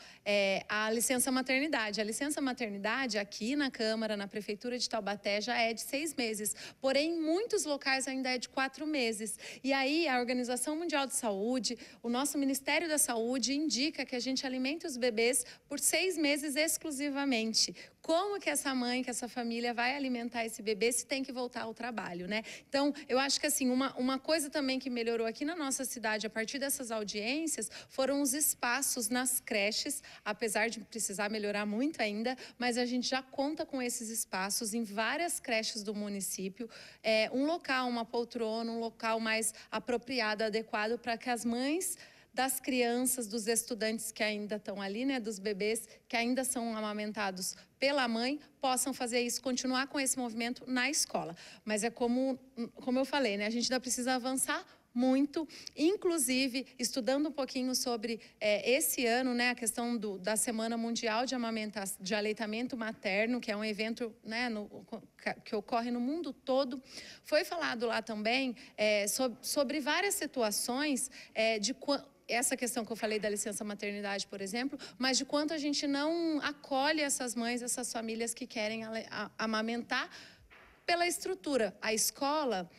a licença maternidade. A licença maternidade aqui na Câmara, na Prefeitura de Taubaté, já é de 6 meses. Porém, em muitos locais ainda é de 4 meses. E aí, a Organização Mundial de Saúde, o nosso Ministério da Saúde indica que a gente alimente os bebês por 6 meses exclusivamente. Como que essa mãe, que essa família vai alimentar esse bebê se tem que voltar ao trabalho, né? Então, eu acho que assim, uma coisa também que melhorou aqui na nossa cidade a partir dessas audiências foram os espaços nas creches, apesar de precisar melhorar muito ainda, mas a gente já conta com esses espaços em várias creches do município, um local, uma poltrona, um local mais apropriado, adequado para que as mães das crianças, dos estudantes que ainda estão ali, né, dos bebês que ainda são amamentados pela mãe, possam fazer isso, continuar com esse movimento na escola. Mas é como eu falei, né, a gente ainda precisa avançar muito, inclusive estudando um pouquinho sobre esse ano, né, a questão da Semana Mundial de Aleitamento Materno, que é um evento, né, que ocorre no mundo todo. Foi falado lá também sobre várias situações essa questão que eu falei da licença maternidade, por exemplo, mas de quanto a gente não acolhe essas mães, essas famílias que querem amamentar pela estrutura. A escola,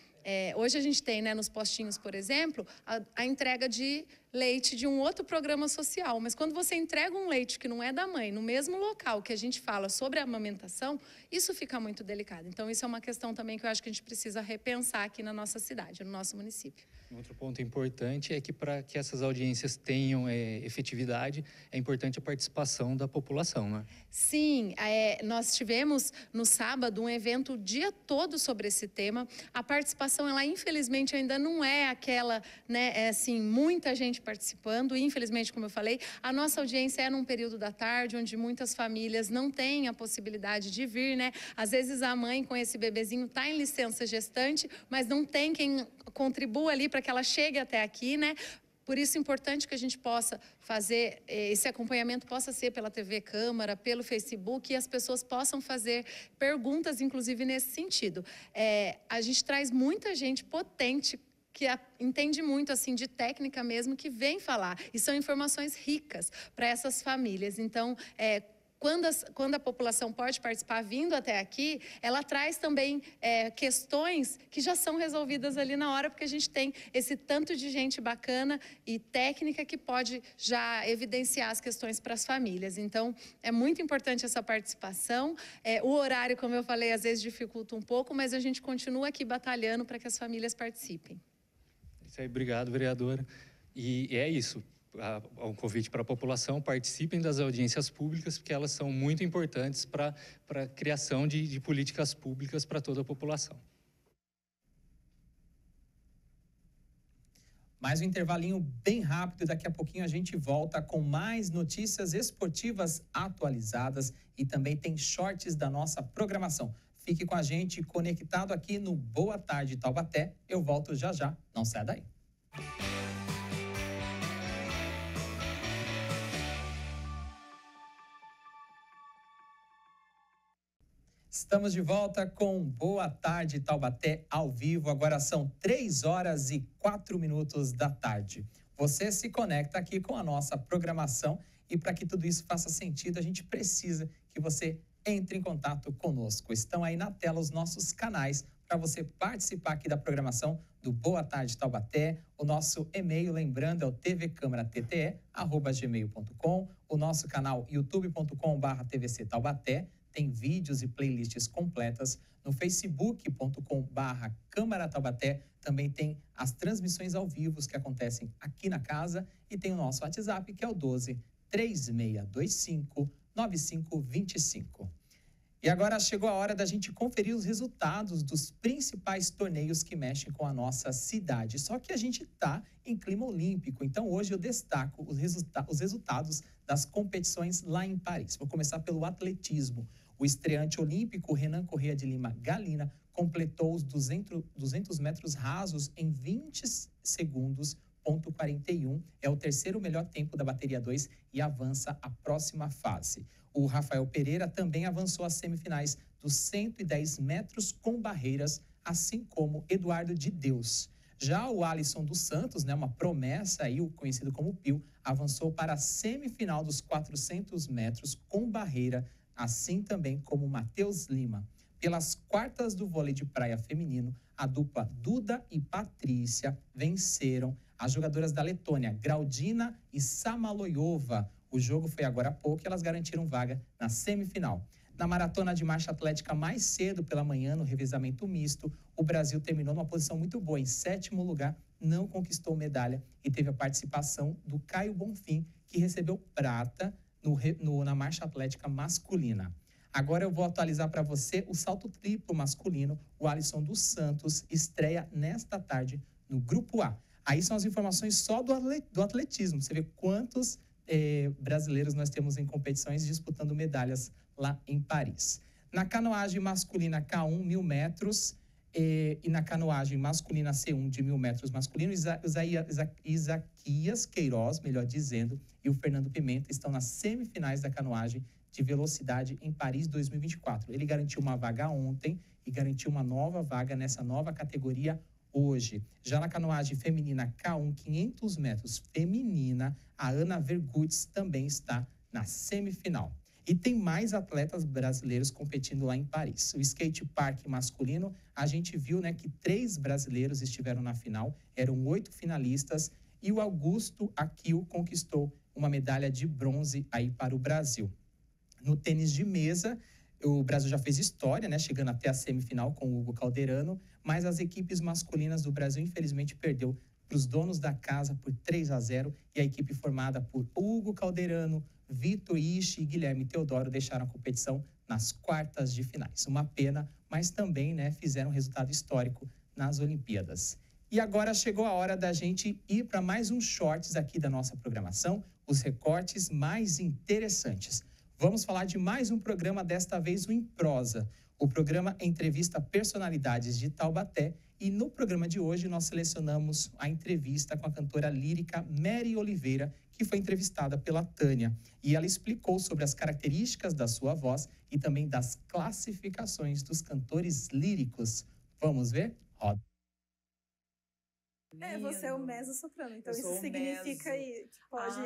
hoje a gente tem, né, nos postinhos, por exemplo, a entrega de leite de um outro programa social, mas quando você entrega um leite que não é da mãe, no mesmo local que a gente fala sobre a amamentação, isso fica muito delicado. Então, isso é uma questão também que eu acho que a gente precisa repensar aqui na nossa cidade, no nosso município. Outro ponto importante é que para que essas audiências tenham efetividade, é importante a participação da população, né? Sim, nós tivemos no sábado um evento o dia todo sobre esse tema. A participação, ela infelizmente ainda não é aquela, né, assim, muita gente participando. Infelizmente, como eu falei, a nossa audiência é num período da tarde, onde muitas famílias não têm a possibilidade de vir, né? Às vezes a mãe com esse bebezinho está em licença gestante, mas não tem quem contribua ali para que ela chegue até aqui, né? Por isso é importante que a gente possa fazer, esse acompanhamento possa ser pela TV Câmara, pelo Facebook, e as pessoas possam fazer perguntas, inclusive nesse sentido. A gente traz muita gente potente, que entende muito assim de técnica mesmo, que vem falar. E são informações ricas para essas famílias. Então, quando a população pode participar vindo até aqui, ela traz também questões que já são resolvidas ali na hora, porque a gente tem esse tanto de gente bacana e técnica que pode já evidenciar as questões para as famílias. Então, é muito importante essa participação. O horário, como eu falei, às vezes dificulta um pouco, mas a gente continua aqui batalhando para que as famílias participem. Isso aí, obrigado, vereadora. E é isso. Um convite para a população, participem das audiências públicas, porque elas são muito importantes para a criação de políticas públicas para toda a população. Mais um intervalinho bem rápido, daqui a pouquinho a gente volta com mais notícias esportivas atualizadas e também tem shorts da nossa programação. Fique com a gente conectado aqui no Boa Tarde Taubaté. Eu volto já já, não saia daí. Estamos de volta com Boa Tarde Taubaté ao vivo. Agora são 3h04 da tarde. Você se conecta aqui com a nossa programação e para que tudo isso faça sentido, a gente precisa que você entre em contato conosco. Estão aí na tela os nossos canais para você participar aqui da programação do Boa Tarde Taubaté. O nosso e-mail, lembrando, é o tvcâmaratete@gmail.com. O nosso canal youtube.com/tvc Taubaté. Tem vídeos e playlists completas. No facebook.com/Câmara Taubaté também tem as transmissões ao vivo que acontecem aqui na casa. E tem o nosso WhatsApp, que é o 12-3625-9525. E agora chegou a hora da gente conferir os resultados dos principais torneios que mexem com a nossa cidade. Só que a gente está em clima olímpico, então hoje eu destaco os resultados das competições lá em Paris. Vou começar pelo atletismo. O estreante olímpico Renan Corrêa de Lima Galina completou os 200 metros rasos em 20 segundos, ponto 41. É o terceiro melhor tempo da bateria 2 e avança à próxima fase. O Rafael Pereira também avançou às semifinais dos 110 metros com barreiras, assim como Eduardo de Deus. Já o Alisson dos Santos, né, uma promessa aí, o conhecido como Pio, avançou para a semifinal dos 400 metros com barreira, assim também como Matheus Lima. Pelas quartas do vôlei de praia feminino, a dupla Duda e Patrícia venceram as jogadoras da Letônia, Graudina e Samaloyova. O jogo foi agora há pouco e elas garantiram vaga na semifinal. Na maratona de marcha atlética mais cedo pela manhã, no revezamento misto, o Brasil terminou numa posição muito boa, em 7º lugar, não conquistou medalha e teve a participação do Caio Bonfim, que recebeu prata na marcha atlética masculina. Agora eu vou atualizar para você o salto triplo masculino. O Alisson dos Santos estreia nesta tarde no Grupo A. Aí são as informações só do atletismo. Você vê quantos brasileiros nós temos em competições disputando medalhas lá em Paris. Na canoagem masculina K1, 1.000 metros, e na canoagem masculina C1 de 1.000 metros masculino, Isaquias Queiroz, melhor dizendo, e o Fernando Pimenta estão nas semifinais da canoagem de velocidade em Paris 2024. Ele garantiu uma vaga ontem e garantiu uma nova vaga nessa nova categoria hoje. Já na canoagem feminina K1, 500 metros feminina, a Ana Vergutz também está na semifinal. E tem mais atletas brasileiros competindo lá em Paris. O skate park masculino, a gente viu, né, que 3 brasileiros estiveram na final, eram 8 finalistas, e o Augusto Akil conquistou uma medalha de bronze aí para o Brasil. No tênis de mesa, o Brasil já fez história, né, chegando até a semifinal com o Hugo Calderano, mas as equipes masculinas do Brasil, infelizmente, perdeu para os donos da casa por 3-0, e a equipe formada por Hugo Calderano, Vitor Ishi e Guilherme Teodoro deixaram a competição nas quartas de finais. Uma pena, mas também, né, fizeram um resultado histórico nas Olimpíadas. E agora chegou a hora da gente ir para mais uns shorts aqui da nossa programação, os recortes mais interessantes. Vamos falar de mais um programa, desta vez o Em Prosa. O programa entrevista personalidades de Taubaté, e no programa de hoje nós selecionamos a entrevista com a cantora lírica Mary Oliveira, que foi entrevistada pela Tânia. E ela explicou sobre as características da sua voz e também das classificações dos cantores líricos. Vamos ver? Roda. Você é o mezzo-soprano, então isso significa que pode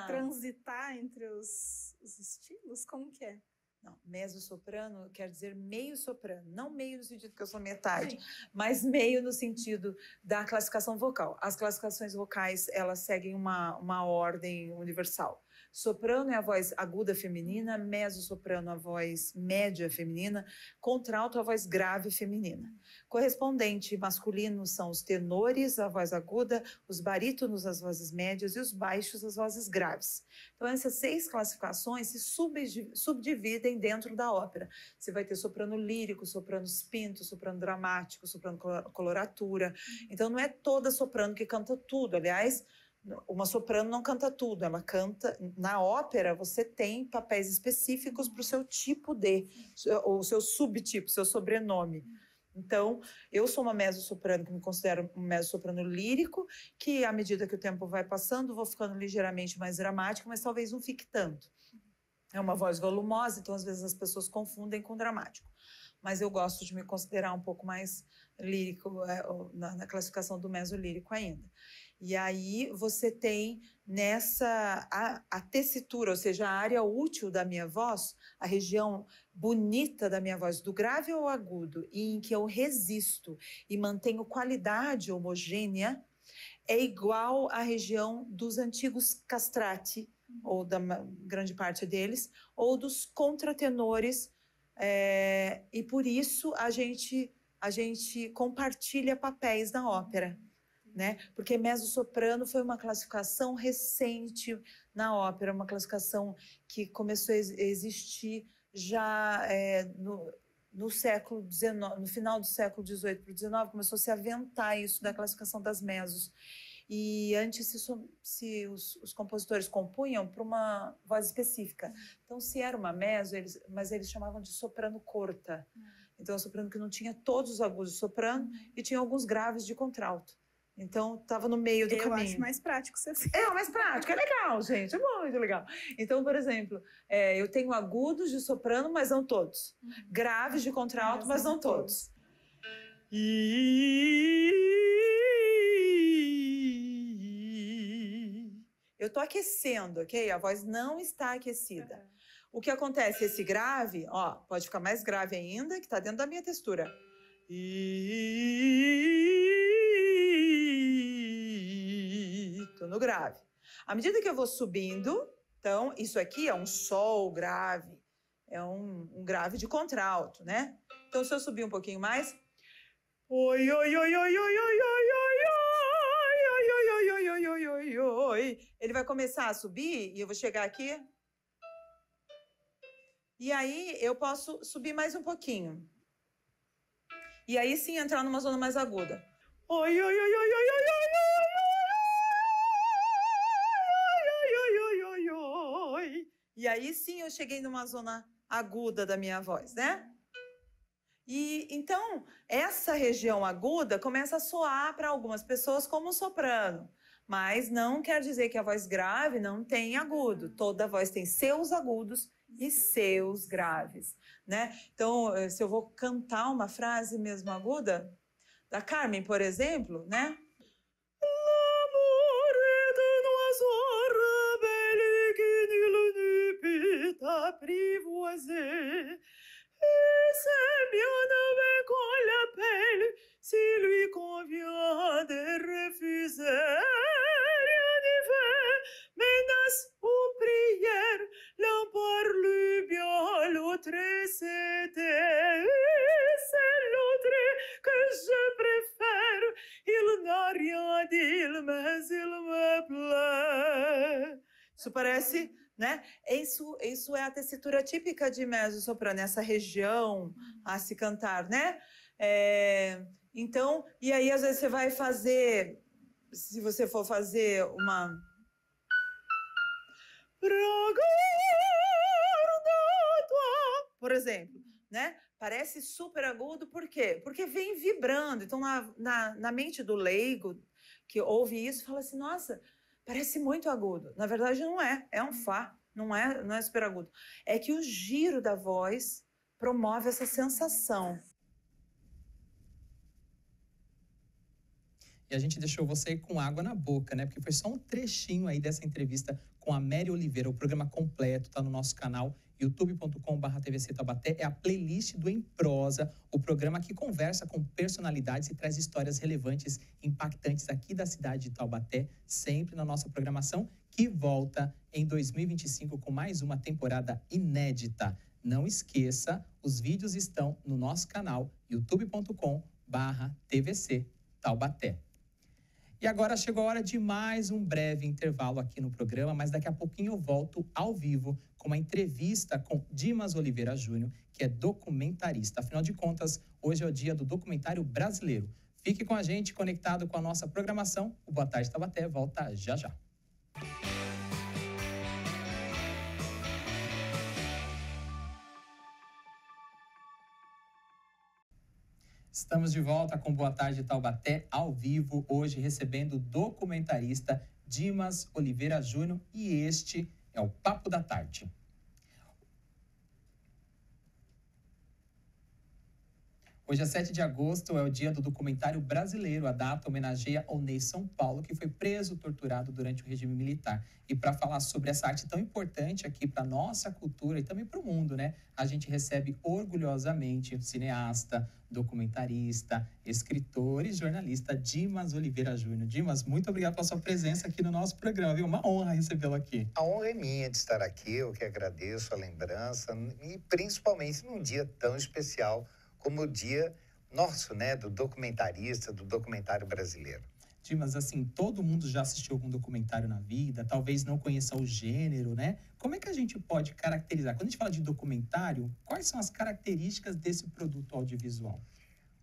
transitar entre os estilos? Como que é? Não, mezzo-soprano quer dizer meio-soprano, não meio no sentido que eu sou metade, mas meio no sentido da classificação vocal. As classificações vocais, elas seguem uma ordem universal. Soprano é a voz aguda feminina, mezzo-soprano a voz média feminina, contralto a voz grave feminina. Correspondente masculino são os tenores, a voz aguda, os barítonos, as vozes médias, e os baixos, as vozes graves. Então, essas 6 classificações se subdividem dentro da ópera. Você vai ter soprano lírico, soprano spinto, soprano dramático, soprano coloratura. Então, não é toda soprano que canta tudo. Aliás, uma soprano não canta tudo, ela canta... Na ópera, você tem papéis específicos para o seu tipo o seu subtipo, seu sobrenome. Então, eu sou uma mezzo-soprano, que me considero um mezzo-soprano lírico, que à medida que o tempo vai passando, vou ficando ligeiramente mais dramático, mas talvez não fique tanto. É uma voz volumosa, então às vezes as pessoas confundem com dramático. Mas eu gosto de me considerar um pouco mais lírico, na classificação do mezzo-lírico ainda. E aí você tem a tessitura, ou seja, a área útil da minha voz, a região bonita da minha voz, do grave ao agudo, e em que eu resisto e mantenho qualidade homogênea, é igual à região dos antigos castrati, ou da grande parte deles, ou dos contratenores, e por isso a gente compartilha papéis na ópera. Né? Porque mezzo-soprano foi uma classificação recente na ópera, uma classificação que começou a existir já no século XIX, no final do século XVIII para o XIX, começou a se aventar isso da classificação das mezzos. E antes os compositores compunham para uma voz específica. Então, se era uma mezzo, mas eles chamavam de soprano corta. Então, a soprano que não tinha todos os agudos de soprano e tinha alguns graves de contralto. Então, estava no meio do caminho. Eu acho mais prático ser assim. É, mais prático, é legal, gente, é muito legal. Então, por exemplo, eu tenho agudos de soprano, mas não todos. Graves de contralto, mas não todos. Eu tô aquecendo, ok? A voz não está aquecida. O que acontece? Esse grave, ó, pode ficar mais grave ainda, que tá dentro da minha textura. Tô no grave. À medida que eu vou subindo, então, isso aqui é um sol grave, é um grave de contralto, né? Então, se eu subir um pouquinho mais... Oi, oi, oi, oi, oi, oi, oi, oi, oi. Ele vai começar a subir e eu vou chegar aqui. E aí eu posso subir mais um pouquinho. E aí sim entrar numa zona mais aguda. Oi, oi, oi, oi, oi, oi, oi, oi, oi. E aí sim eu cheguei numa zona aguda da minha voz, né? E então, essa região aguda começa a soar para algumas pessoas como soprano, mas não quer dizer que a voz grave não tem agudo. Toda voz tem seus agudos e seus graves, né? Então, se eu vou cantar uma frase mesmo aguda, da Carmen, por exemplo, né? C'est bien avec la peine, si lui convient de refuser, rien n'y fait, menace ou prière, l'un parle bien, l'autre c'était, c'est l'autre que je préfère, il n'a rien dit, mais il me plaît. Isso parece... Né? Isso é a tessitura típica de mezzo-soprano, essa região a se cantar, né? Então, e aí às vezes você vai fazer, se você for fazer uma... Por exemplo, né? Parece super agudo, por quê? Porque vem vibrando. Então, na mente do leigo que ouve isso, fala assim, nossa... Parece muito agudo. Na verdade, não é. É um Fá. Não é super agudo. É que o giro da voz promove essa sensação. E a gente deixou você com água na boca, né? Porque foi só um trechinho aí dessa entrevista com a Mary Oliveira. O programa completo está no nosso canal youtube.com/TVC Taubaté. É a playlist do Em Prosa, o programa que conversa com personalidades e traz histórias relevantes, impactantes aqui da cidade de Taubaté, sempre na nossa programação, que volta em 2025 com mais uma temporada inédita. Não esqueça, os vídeos estão no nosso canal youtube.com/TVC Taubaté. E agora chegou a hora de mais um breve intervalo aqui no programa, mas daqui a pouquinho eu volto ao vivo com uma entrevista com Dimas Oliveira Júnior, que é documentarista. Afinal de contas, hoje é o dia do documentário brasileiro. Fique com a gente, conectado com a nossa programação. O Boa Tarde Taubaté volta já já. Estamos de volta com Boa Tarde Taubaté, ao vivo, hoje recebendo o documentarista Dimas Oliveira Júnior, e este é o Papo da Tarde. Hoje é 7 de agosto, é o dia do documentário brasileiro. A data homenageia Oney São Paulo, que foi preso, torturado durante o regime militar. E para falar sobre essa arte tão importante aqui para a nossa cultura e também para o mundo, né? A gente recebe orgulhosamente o cineasta, documentarista, escritor e jornalista Dimas Oliveira Júnior. Dimas, muito obrigado pela sua presença aqui no nosso programa, viu? Uma honra recebê-lo aqui. A honra é minha de estar aqui, eu que agradeço a lembrança, e principalmente num dia tão especial como o dia nosso, né, do documentarista, do documentário brasileiro. Dimas, assim, todo mundo já assistiu algum documentário na vida, talvez não conheça o gênero, né? Como é que a gente pode caracterizar? Quando a gente fala de documentário, quais são as características desse produto audiovisual?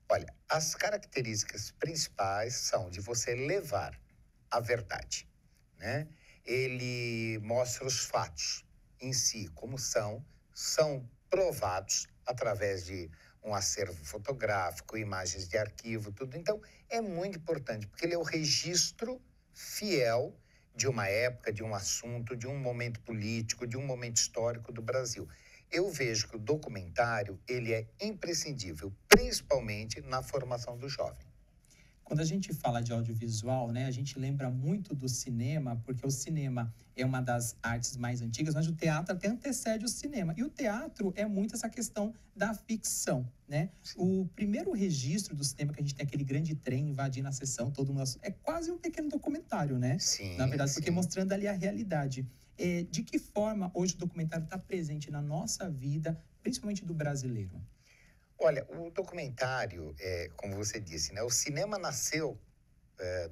Olha, as características principais são de você levar a verdade, né? Ele mostra os fatos em si como são provados através de um acervo fotográfico, imagens de arquivo, tudo. Então, é muito importante, porque ele é o registro fiel de uma época, de um assunto, de um momento político, de um momento histórico do Brasil. Eu vejo que o documentário, ele é imprescindível, principalmente na formação do jovem. Quando a gente fala de audiovisual, né, a gente lembra muito do cinema, porque o cinema é uma das artes mais antigas, mas o teatro até antecede o cinema. E o teatro é muito essa questão da ficção, né? O primeiro registro do cinema, que a gente tem aquele grande trem invadindo a sessão, todo mundo... É quase um pequeno documentário, né? Sim, na verdade, porque sim. mostrando ali a realidade. De que forma hoje o documentário está presente na nossa vida, principalmente do brasileiro? Olha, o documentário, como você disse, né? O cinema nasceu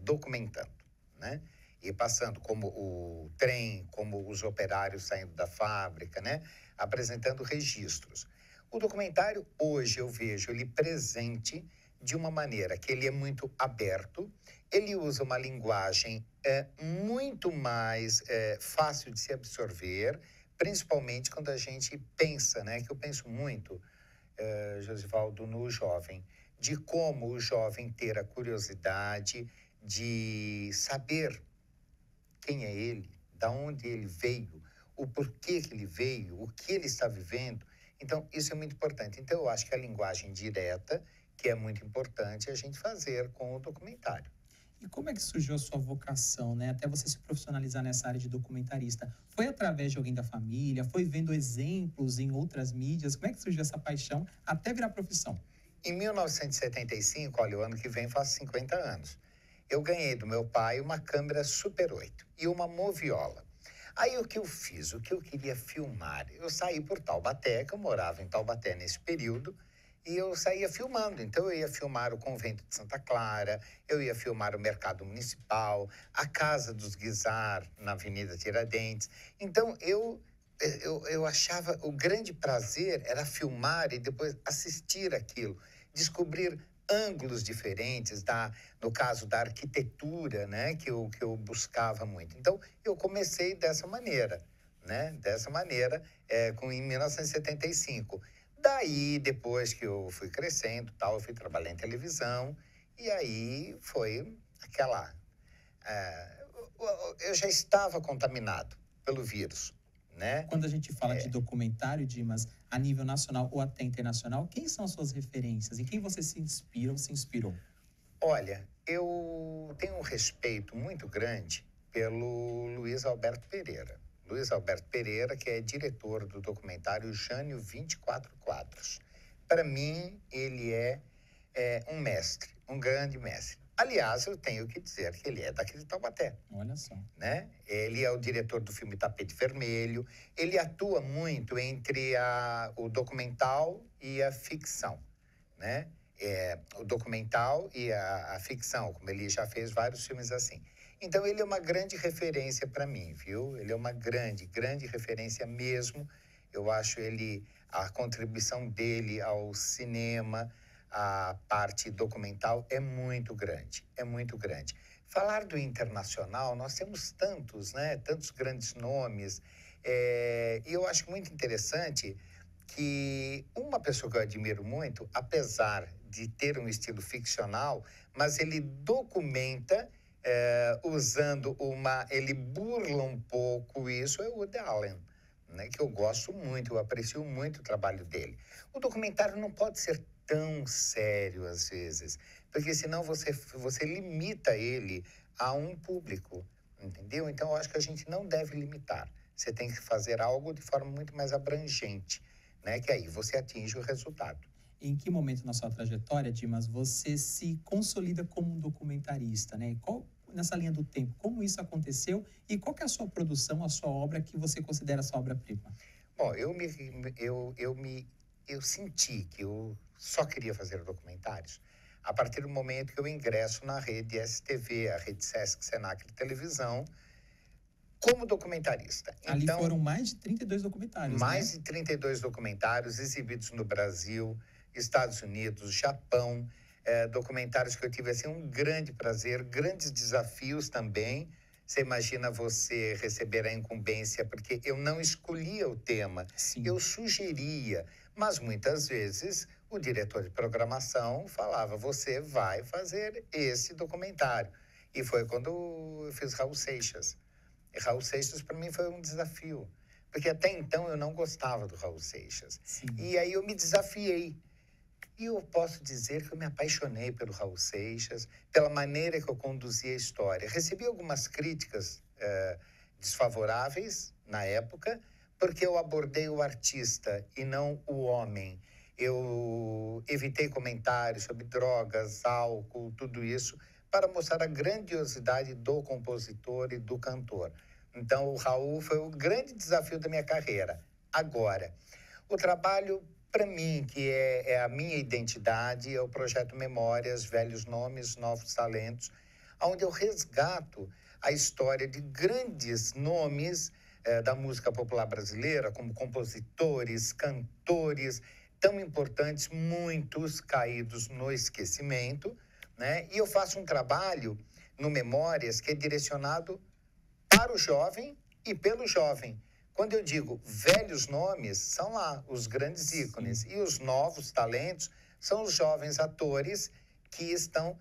documentando, né? E passando como o trem, como os operários saindo da fábrica, né? Apresentando registros. O documentário, hoje, eu vejo ele presente de uma maneira que ele é muito aberto, ele usa uma linguagem muito mais fácil de se absorver, principalmente quando a gente pensa, né? Que eu penso muito, Josivaldo, no jovem, de como o jovem ter a curiosidade de saber quem é ele, da onde ele veio, o porquê que ele veio, o que ele está vivendo. Então, isso é muito importante. Então, eu acho que a linguagem direta, que é muito importante a gente fazer com o documentário. E como é que surgiu a sua vocação, né? Até você se profissionalizar nessa área de documentarista? Foi através de alguém da família? Foi vendo exemplos em outras mídias? Como é que surgiu essa paixão até virar profissão? Em 1975, olha, o ano que vem faço 50 anos, eu ganhei do meu pai uma câmera Super 8 e uma moviola. Aí o que eu fiz? O que eu queria filmar? Eu saí por Taubaté, que eu morava em Taubaté nesse período, e eu saía filmando. Então, eu ia filmar o Convento de Santa Clara, eu ia filmar o Mercado Municipal, a Casa dos Guizar, na Avenida Tiradentes. Então, eu achava o grande prazer era filmar e depois assistir aquilo, descobrir ângulos diferentes, no caso da arquitetura, né, que eu buscava muito. Então, eu comecei dessa maneira, né, em 1975. Daí, depois que eu fui crescendo, eu fui trabalhar em televisão, e aí foi aquela... eu já estava contaminado pelo vírus, né? Quando a gente fala de documentário, Dimas, a nível nacional ou até internacional, quem são as suas referências? Em quem você se inspira ou se inspirou? Olha, eu tenho um respeito muito grande pelo Luiz Alberto Pereira. Luiz Alberto Pereira, que é diretor do documentário Jânio 24 Quadros. Para mim, ele é um mestre, um grande mestre. Aliás, eu tenho que dizer que ele é daqui de Taubaté. Olha só. Né? Ele é o diretor do filme Tapete Vermelho. Ele atua muito entre o documental e a ficção, né? O documental e a ficção, como ele já fez vários filmes assim. Então, ele é uma grande referência para mim, viu? Ele é uma grande, grande referência mesmo. Eu acho a contribuição dele ao cinema, a parte documental é muito grande, é muito grande. Falar do internacional, nós temos tantos, né? Tantos grandes nomes. E eu acho muito interessante que uma pessoa que eu admiro muito, apesar de ter um estilo ficcional, mas ele documenta usando ele burla um pouco isso, é o Woody Allen, né? Que eu gosto muito, eu aprecio muito o trabalho dele. O documentário não pode ser tão sério às vezes, porque senão você limita ele a um público, entendeu? Então, eu acho que a gente não deve limitar. Você tem que fazer algo de forma muito mais abrangente, né? Que aí você atinge o resultado. Em que momento na sua trajetória, Dimas, você se consolida como um documentarista, né? Nessa linha do tempo, como isso aconteceu e qual que é a sua produção, a sua obra que você considera a sua obra-prima? Bom, eu senti que eu só queria fazer documentários a partir do momento que eu ingresso na rede STV, a rede Sesc Senac de televisão, como documentarista. Ali então, foram mais de 32 documentários, mais de 32 documentários exibidos no Brasil, Estados Unidos, Japão, documentários que eu tive assim, um grande prazer, grandes desafios também. Você imagina você receber a incumbência, porque eu não escolhia o tema, eu sugeria, mas muitas vezes o diretor de programação falava, você vai fazer esse documentário. E foi quando eu fiz Raul Seixas. E Raul Seixas, para mim, foi um desafio. Porque até então eu não gostava do Raul Seixas. Sim. E aí eu me desafiei. E eu posso dizer que eu me apaixonei pelo Raul Seixas, pela maneira que eu conduzi a história. Recebi algumas críticas desfavoráveis na época, porque eu abordei o artista e não o homem. Eu evitei comentários sobre drogas, álcool, tudo isso, para mostrar a grandiosidade do compositor e do cantor. Então, o Raul foi o grande desafio da minha carreira. Agora, o trabalho, para mim, que é a minha identidade, é o projeto Memórias, Velhos Nomes, Novos Talentos, onde eu resgato a história de grandes nomes da música popular brasileira, como compositores, cantores, tão importantes, muitos caídos no esquecimento, né? E eu faço um trabalho no Memórias que é direcionado para o jovem e pelo jovem. Quando eu digo velhos nomes, são lá os grandes ícones. E os novos talentos são os jovens atores que estão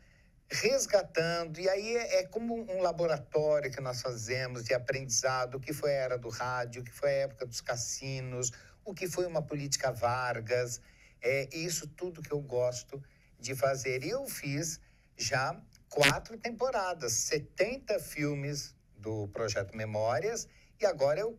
resgatando. E aí é como um laboratório que nós fazemos de aprendizado, o que foi a era do rádio, o que foi a época dos cassinos, o que foi uma política Vargas. É isso tudo que eu gosto de fazer. E eu fiz já 4 temporadas, 70 filmes do Projeto Memórias, e agora eu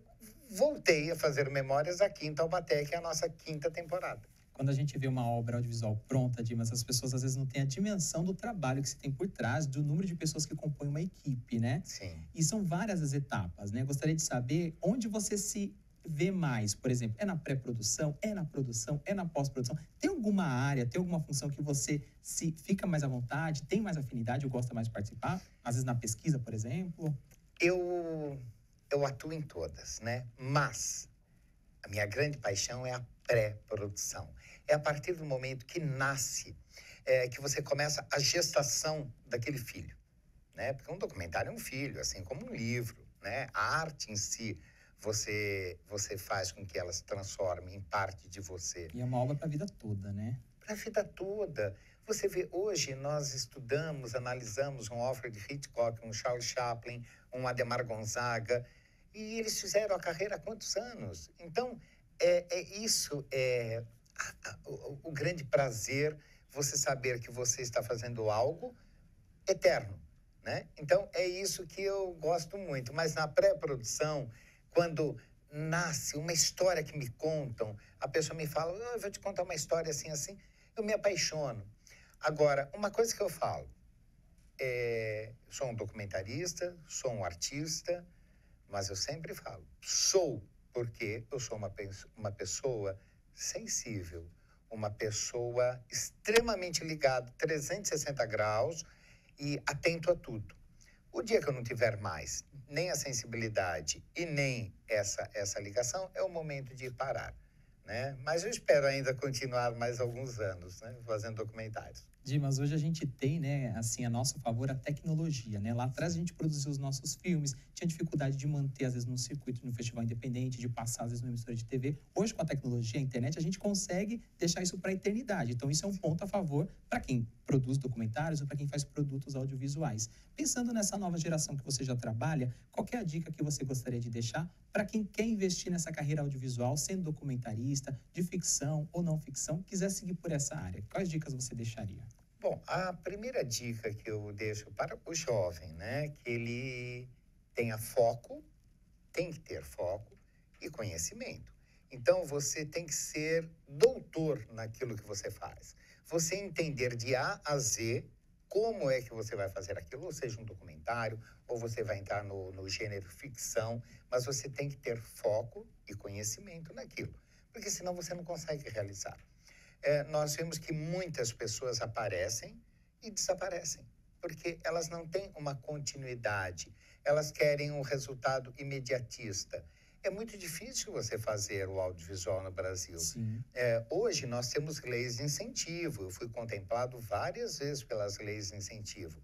voltei a fazer Memórias aqui em Taubaté, que é a nossa 5ª temporada. Quando a gente vê uma obra audiovisual pronta, Dimas, as pessoas às vezes não têm a dimensão do trabalho que se tem por trás, do número de pessoas que compõem uma equipe, né? Sim. E são várias as etapas, né? Gostaria de saber onde você se vê mais, por exemplo, é na pré-produção, é na produção, é na pós-produção? Tem alguma área, tem alguma função que você se fica mais à vontade, tem mais afinidade ou gosta mais de participar? Às vezes na pesquisa, por exemplo? Eu atuo em todas, né? Mas a minha grande paixão é a pré-produção. É a partir do momento que nasce, que você começa a gestação daquele filho, né? Porque um documentário é um filho, assim como um livro, né? A arte em si, você faz com que ela se transforme em parte de você. E é uma obra para a vida toda, né? Para a vida toda. Você vê, hoje nós estudamos, analisamos um Alfred Hitchcock, um Charles Chaplin, um Ademar Gonzaga, e eles fizeram a carreira há quantos anos? Então, isso é o grande prazer, você saber que você está fazendo algo eterno, né? Então, é isso que eu gosto muito. Mas na pré-produção, quando nasce uma história que me contam, a pessoa me fala, eu vou te contar uma história assim, assim, eu me apaixono. Agora, uma coisa que eu falo, sou um documentarista, sou um artista, mas eu sempre falo, sou porque eu sou uma pessoa sensível, uma pessoa extremamente ligada, 360 graus e atento a tudo. O dia que eu não tiver mais nem a sensibilidade e nem essa ligação, é o momento de parar, né? Mas eu espero ainda continuar mais alguns anos, né, fazendo documentários. Dimas, hoje a gente tem, né, assim, a nosso favor a tecnologia, né? Lá atrás a gente produziu os nossos filmes, tinha dificuldade de manter, às vezes, num circuito, num festival independente, de passar, às vezes, numa emissora de TV. Hoje, com a tecnologia, a internet, a gente consegue deixar isso para a eternidade. Então, isso é um ponto a favor para quem produz documentários ou para quem faz produtos audiovisuais. Pensando nessa nova geração que você já trabalha, qual que é a dica que você gostaria de deixar para quem quer investir nessa carreira audiovisual, sendo documentarista, de ficção ou não ficção, quiser seguir por essa área? Quais dicas você deixaria? Bom, a primeira dica que eu deixo para o jovem, né, que ele tenha foco, tem que ter foco e conhecimento. Então, você tem que ser doutor naquilo que você faz. Você entender de A a Z como é que você vai fazer aquilo, ou seja, um documentário, ou você vai entrar no gênero ficção, mas você tem que ter foco e conhecimento naquilo, porque senão você não consegue realizar. Nós vemos que muitas pessoas aparecem e desaparecem, porque elas não têm uma continuidade, elas querem um resultado imediatista. É muito difícil você fazer o audiovisual no Brasil. Hoje nós temos leis de incentivo, eu fui contemplado várias vezes pelas leis de incentivo,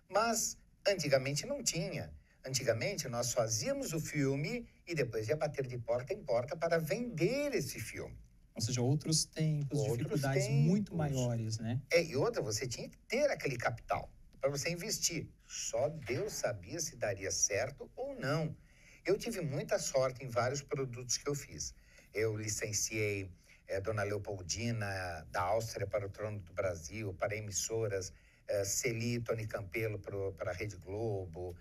mas antigamente não tinha. Antigamente nós fazíamos o filme e depois ia bater de porta em porta para vender esse filme. Ou seja, outros tempos, dificuldades muito maiores, né? E outra, você tinha que ter aquele capital para você investir. Só Deus sabia se daria certo ou não. Eu tive muita sorte em vários produtos que eu fiz. Eu licenciei Dona Leopoldina da Áustria para o Trono do Brasil, para emissoras, Celi, Tony Campelo para a Rede Globo,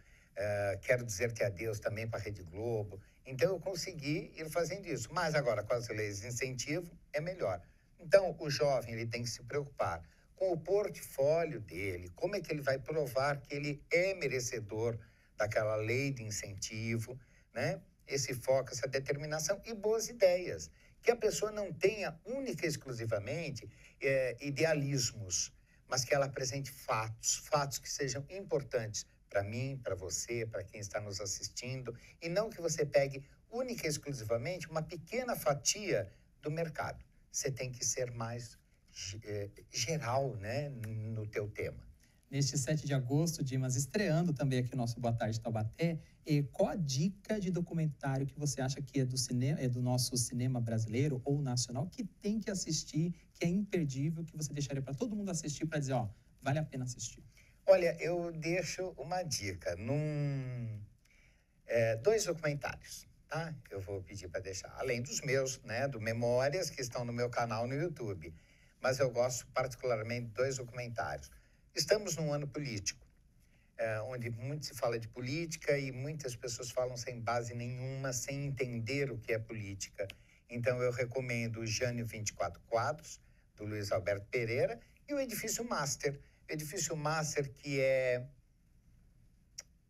Quero Dizer-te Adeus também para a Rede Globo. Então, eu consegui ir fazendo isso. Mas agora, com as leis de incentivo, é melhor. Então, o jovem ele tem que se preocupar com o portfólio dele, como é que ele vai provar que ele é merecedor daquela lei de incentivo, né? Esse foco, essa determinação e boas ideias. Que a pessoa não tenha única e exclusivamente idealismos, mas que ela apresente fatos que sejam importantes para mim, para você, para quem está nos assistindo, e não que você pegue única e exclusivamente uma pequena fatia do mercado. Você tem que ser mais geral, né, no teu tema. Neste 7 de agosto, Dimas, estreando também aqui o nosso Boa Tarde Taubaté, qual a dica de documentário que você acha que é do nosso cinema brasileiro ou nacional, que tem que assistir, que é imperdível, que você deixaria para todo mundo assistir, para dizer, ó, vale a pena assistir? Olha, eu deixo uma dica, 2 documentários, tá? Eu vou pedir para deixar, além dos meus, né, do Memórias, que estão no meu canal no YouTube. Mas eu gosto particularmente de 2 documentários. Estamos num ano político, onde muito se fala de política e muitas pessoas falam sem base nenhuma, sem entender o que é política. Então, eu recomendo o Jânio 24 Quadros, do Luiz Alberto Pereira, e o Edifício Master. O Edifício Master, que é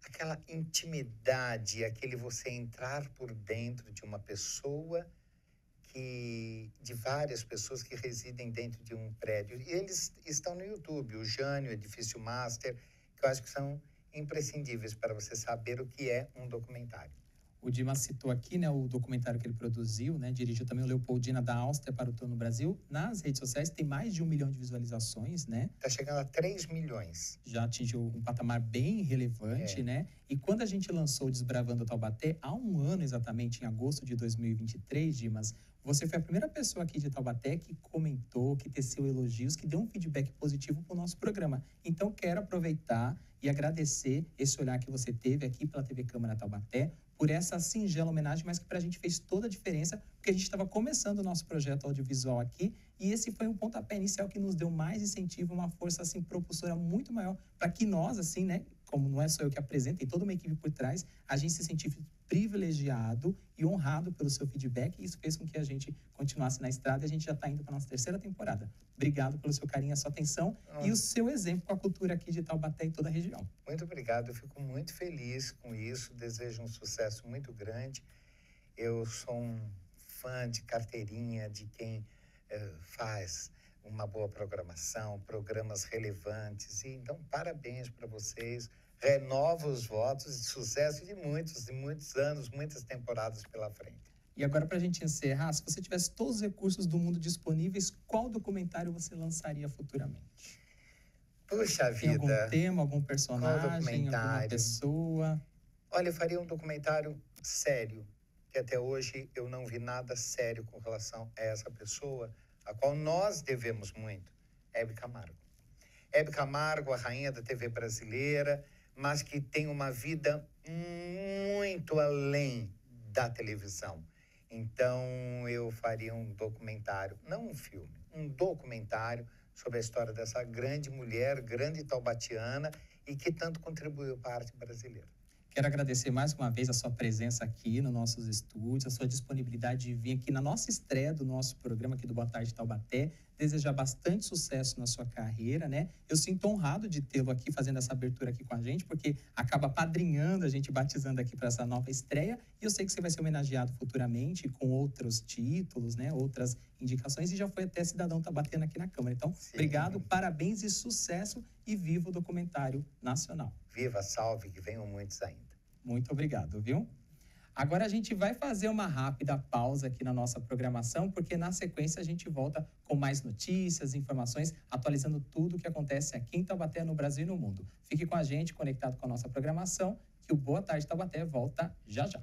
aquela intimidade, aquele você entrar por dentro de uma pessoa, de várias pessoas que residem dentro de um prédio. E eles estão no YouTube, o Jânio, o Edifício Master, que eu acho que são imprescindíveis para você saber o que é um documentário. O Dimas citou aqui, né, o documentário que ele produziu, né, dirigiu também o Leopoldina da Áustria para o Trono do Brasil. Nas redes sociais tem mais de 1 milhão de visualizações, né? Está chegando a 3 milhões. Já atingiu um patamar bem relevante, né? E quando a gente lançou o Desbravando o Taubaté, há um ano exatamente, em agosto de 2023, Dimas, você foi a primeira pessoa aqui de Taubaté que comentou, que teceu elogios, que deu um feedback positivo para o nosso programa. Então, quero aproveitar e agradecer esse olhar que você teve aqui pela TV Câmara Taubaté, por essa singela homenagem, mas que para a gente fez toda a diferença, porque a gente estava começando o nosso projeto audiovisual aqui, e esse foi um pontapé inicial que nos deu mais incentivo, uma força, assim, propulsora muito maior, para que nós, assim, né, como não é só eu que apresento, tem toda uma equipe por trás, a gente se sentisse privilegiado e honrado pelo seu feedback, e isso fez com que a gente continuasse na estrada, e a gente já está indo para a nossa 3ª temporada. Obrigado pelo seu carinho, a sua atenção e o seu exemplo com a cultura aqui de Taubaté e toda a região. Muito obrigado, eu fico muito feliz com isso, desejo um sucesso muito grande. Eu sou um fã de carteirinha, de quem faz uma boa programação, programas relevantes, e então parabéns para vocês. Renovo os votos de sucesso de muitos anos, muitas temporadas pela frente. E agora, para a gente encerrar, se você tivesse todos os recursos do mundo disponíveis, qual documentário você lançaria futuramente? Puxa vida! Tem algum tema, algum personagem, alguma pessoa? Olha, eu faria um documentário sério, que até hoje eu não vi nada sério com relação a essa pessoa, a qual nós devemos muito, Hebe Camargo. Hebe Camargo, a rainha da TV brasileira, mas que tem uma vida muito além da televisão. Então, eu faria um documentário, não um filme, um documentário sobre a história dessa grande mulher, grande taubatiana, e que tanto contribuiu para a arte brasileira. Quero agradecer mais uma vez a sua presença aqui nos nossos estúdios, a sua disponibilidade de vir aqui na nossa estreia do nosso programa aqui do Boa Tarde Taubaté. Desejar bastante sucesso na sua carreira, né? Eu sinto honrado de tê-lo aqui fazendo essa abertura aqui com a gente, porque acaba padrinhando a gente, batizando aqui para essa nova estreia. E eu sei que você vai ser homenageado futuramente com outros títulos, né? Outras indicações, e já foi até cidadão taubateano aqui na Câmara. Então, obrigado, parabéns e sucesso, e viva o documentário nacional. Viva, salve, que venham muitos ainda. Muito obrigado, viu? Agora a gente vai fazer uma rápida pausa aqui na nossa programação, porque na sequência a gente volta com mais notícias, informações, atualizando tudo o que acontece aqui em Taubaté, no Brasil e no mundo. Fique com a gente, conectado com a nossa programação, que o Boa Tarde Taubaté volta já já.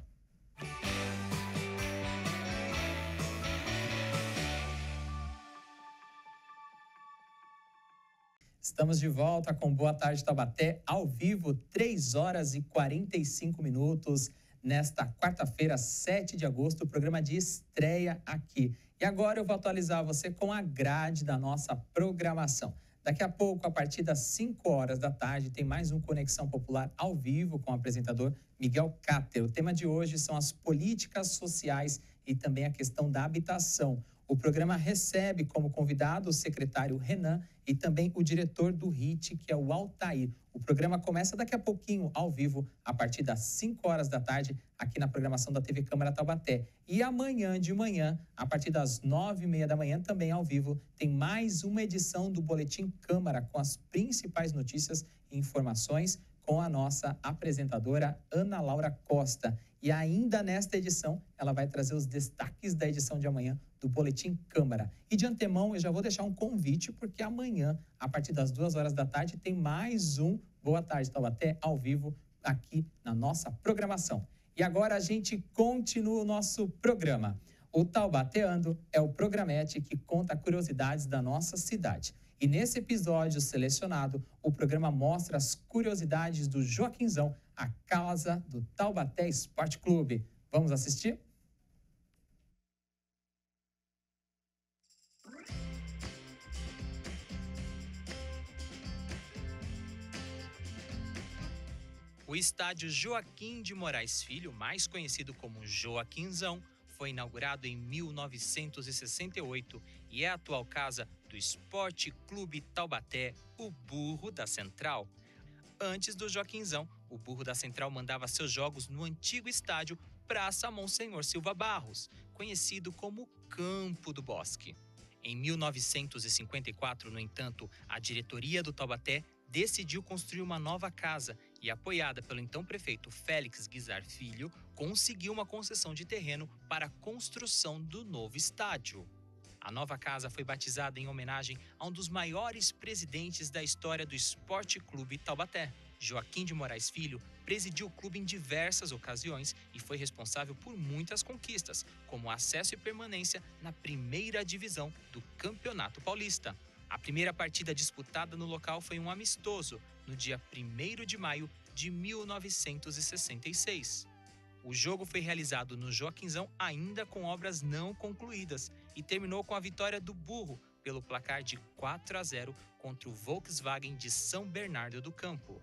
Estamos de volta com Boa Tarde Taubaté, ao vivo, 3 horas e 45 minutos, nesta quarta-feira, 7 de agosto, o programa de estreia aqui. E agora eu vou atualizar você com a grade da nossa programação. Daqui a pouco, a partir das 5 horas da tarde, tem mais um Conexão Popular ao vivo com o apresentador Miguel Cáter. O tema de hoje são as políticas sociais e também a questão da habitação. O programa recebe como convidado o secretário Renan e também o diretor do RIT, que é o Altair. O programa começa daqui a pouquinho, ao vivo, a partir das 5 horas da tarde, aqui na programação da TV Câmara Taubaté. E amanhã de manhã, a partir das 9h30 da manhã, também ao vivo, tem mais uma edição do Boletim Câmara, com as principais notícias e informações, com a nossa apresentadora Ana Laura Costa. E ainda nesta edição, ela vai trazer os destaques da edição de amanhã do Boletim Câmara. E de antemão, eu já vou deixar um convite, porque amanhã, a partir das 2 horas da tarde, tem mais um Boa Tarde Taubaté ao vivo aqui na nossa programação. E agora a gente continua o nosso programa. O Taubateando é o programete que conta curiosidades da nossa cidade. E nesse episódio selecionado, o programa mostra as curiosidades do Joaquinzão, a casa do Taubaté Esporte Clube. Vamos assistir? O estádio Joaquim de Moraes Filho, mais conhecido como Joaquinzão, foi inaugurado em 1968 e é a atual casa do Esporte Clube Taubaté, o Burro da Central. Antes do Joaquinzão, o Burro da Central mandava seus jogos no antigo estádio Praça Monsenhor Silva Barros, conhecido como Campo do Bosque. Em 1954, no entanto, a diretoria do Taubaté decidiu construir uma nova casa e, apoiada pelo então prefeito Félix Guizar Filho, conseguiu uma concessão de terreno para a construção do novo estádio. A nova casa foi batizada em homenagem a um dos maiores presidentes da história do Esporte Clube Taubaté. Joaquim de Moraes Filho presidiu o clube em diversas ocasiões e foi responsável por muitas conquistas, como acesso e permanência na primeira divisão do Campeonato Paulista. A primeira partida disputada no local foi um amistoso, no dia 1º de maio de 1966. O jogo foi realizado no Joaquinzão ainda com obras não concluídas e terminou com a vitória do Burro pelo placar de 4-0 contra o Volkswagen de São Bernardo do Campo.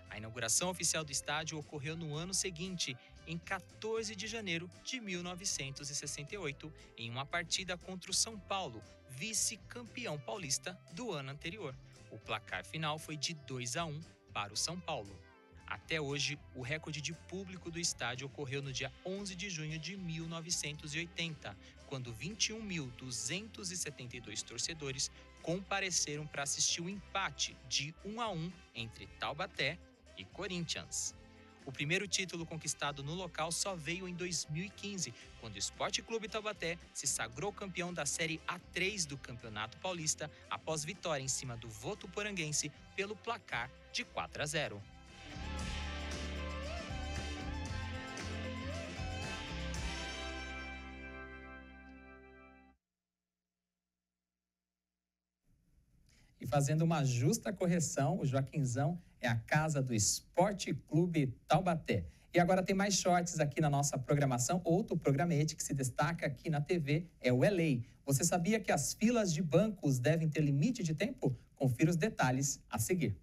A inauguração oficial do estádio ocorreu no ano seguinte, em 14 de janeiro de 1968, em uma partida contra o São Paulo, vice-campeão paulista do ano anterior. O placar final foi de 2-1 para o São Paulo. Até hoje, o recorde de público do estádio ocorreu no dia 11 de junho de 1980, quando 21.272 torcedores compareceram para assistir o empate de 1-1 entre Taubaté e Corinthians. O primeiro título conquistado no local só veio em 2015, quando o Esporte Clube Taubaté se sagrou campeão da Série A3 do Campeonato Paulista após vitória em cima do Votuporanguense pelo placar de 4-0. E fazendo uma justa correção, o Joaquinzão é a casa do Esporte Clube Taubaté. E agora tem mais shorts aqui na nossa programação. Outro programete que se destaca aqui na TV é o LA. Você sabia que as filas de bancos devem ter limite de tempo? Confira os detalhes a seguir.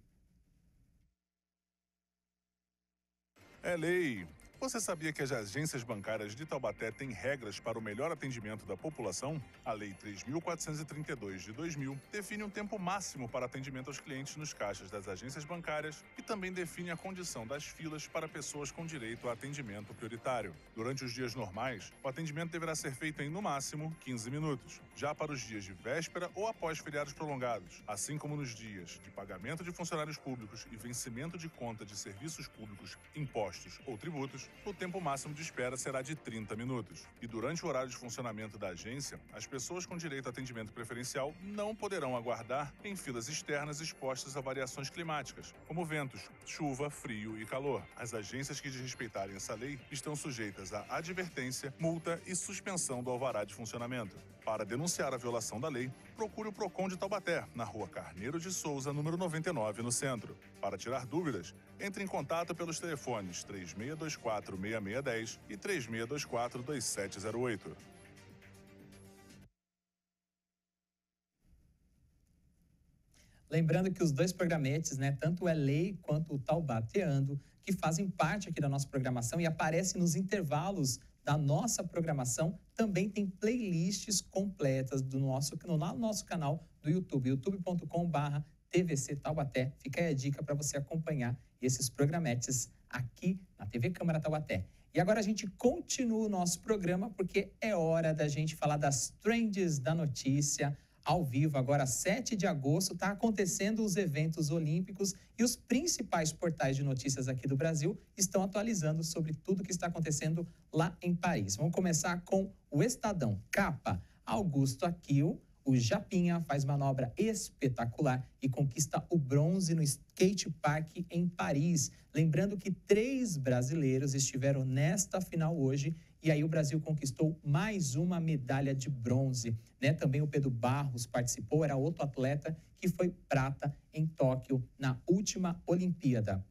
LA. Você sabia que as agências bancárias de Taubaté têm regras para o melhor atendimento da população? A Lei 3.432 de 2000 define um tempo máximo para atendimento aos clientes nos caixas das agências bancárias e também define a condição das filas para pessoas com direito a atendimento prioritário. Durante os dias normais, o atendimento deverá ser feito em, no máximo, 15 minutos. Já para os dias de véspera ou após feriados prolongados, assim como nos dias de pagamento de funcionários públicos e vencimento de conta de serviços públicos, impostos ou tributos, o tempo máximo de espera será de 30 minutos. E durante o horário de funcionamento da agência, as pessoas com direito a atendimento preferencial não poderão aguardar em filas externas expostas a variações climáticas, como ventos, chuva, frio e calor. As agências que desrespeitarem essa lei estão sujeitas a advertência, multa e suspensão do alvará de funcionamento. Para denunciar a violação da lei, procure o PROCON de Taubaté, na Rua Carneiro de Souza, número 99, no centro. Para tirar dúvidas, entre em contato pelos telefones 3624-6610 e 3624-2708. Lembrando que os dois programetes, né, tanto o É Lei quanto o Taubateando, que fazem parte aqui da nossa programação e aparecem nos intervalos da nossa programação, também tem playlists completas no nosso canal do YouTube, youtube.com/TVC Taubaté. Fica aí a dica para você acompanhar esses programetes aqui na TV Câmara Taubaté. E agora a gente continua o nosso programa, porque é hora da gente falar das trends da notícia. Ao vivo, agora 7 de agosto, está acontecendo os eventos olímpicos e os principais portais de notícias aqui do Brasil estão atualizando sobre tudo que está acontecendo lá em Paris. Vamos começar com o Estadão. Capa: Augusto Aquil, o Japinha, faz manobra espetacular e conquista o bronze no skate park em Paris. Lembrando que 3 brasileiros estiveram nesta final hoje, e aí o Brasil conquistou mais uma medalha de bronze, né? Também o Pedro Barros participou, era outro atleta que foi prata em Tóquio na última Olimpíada.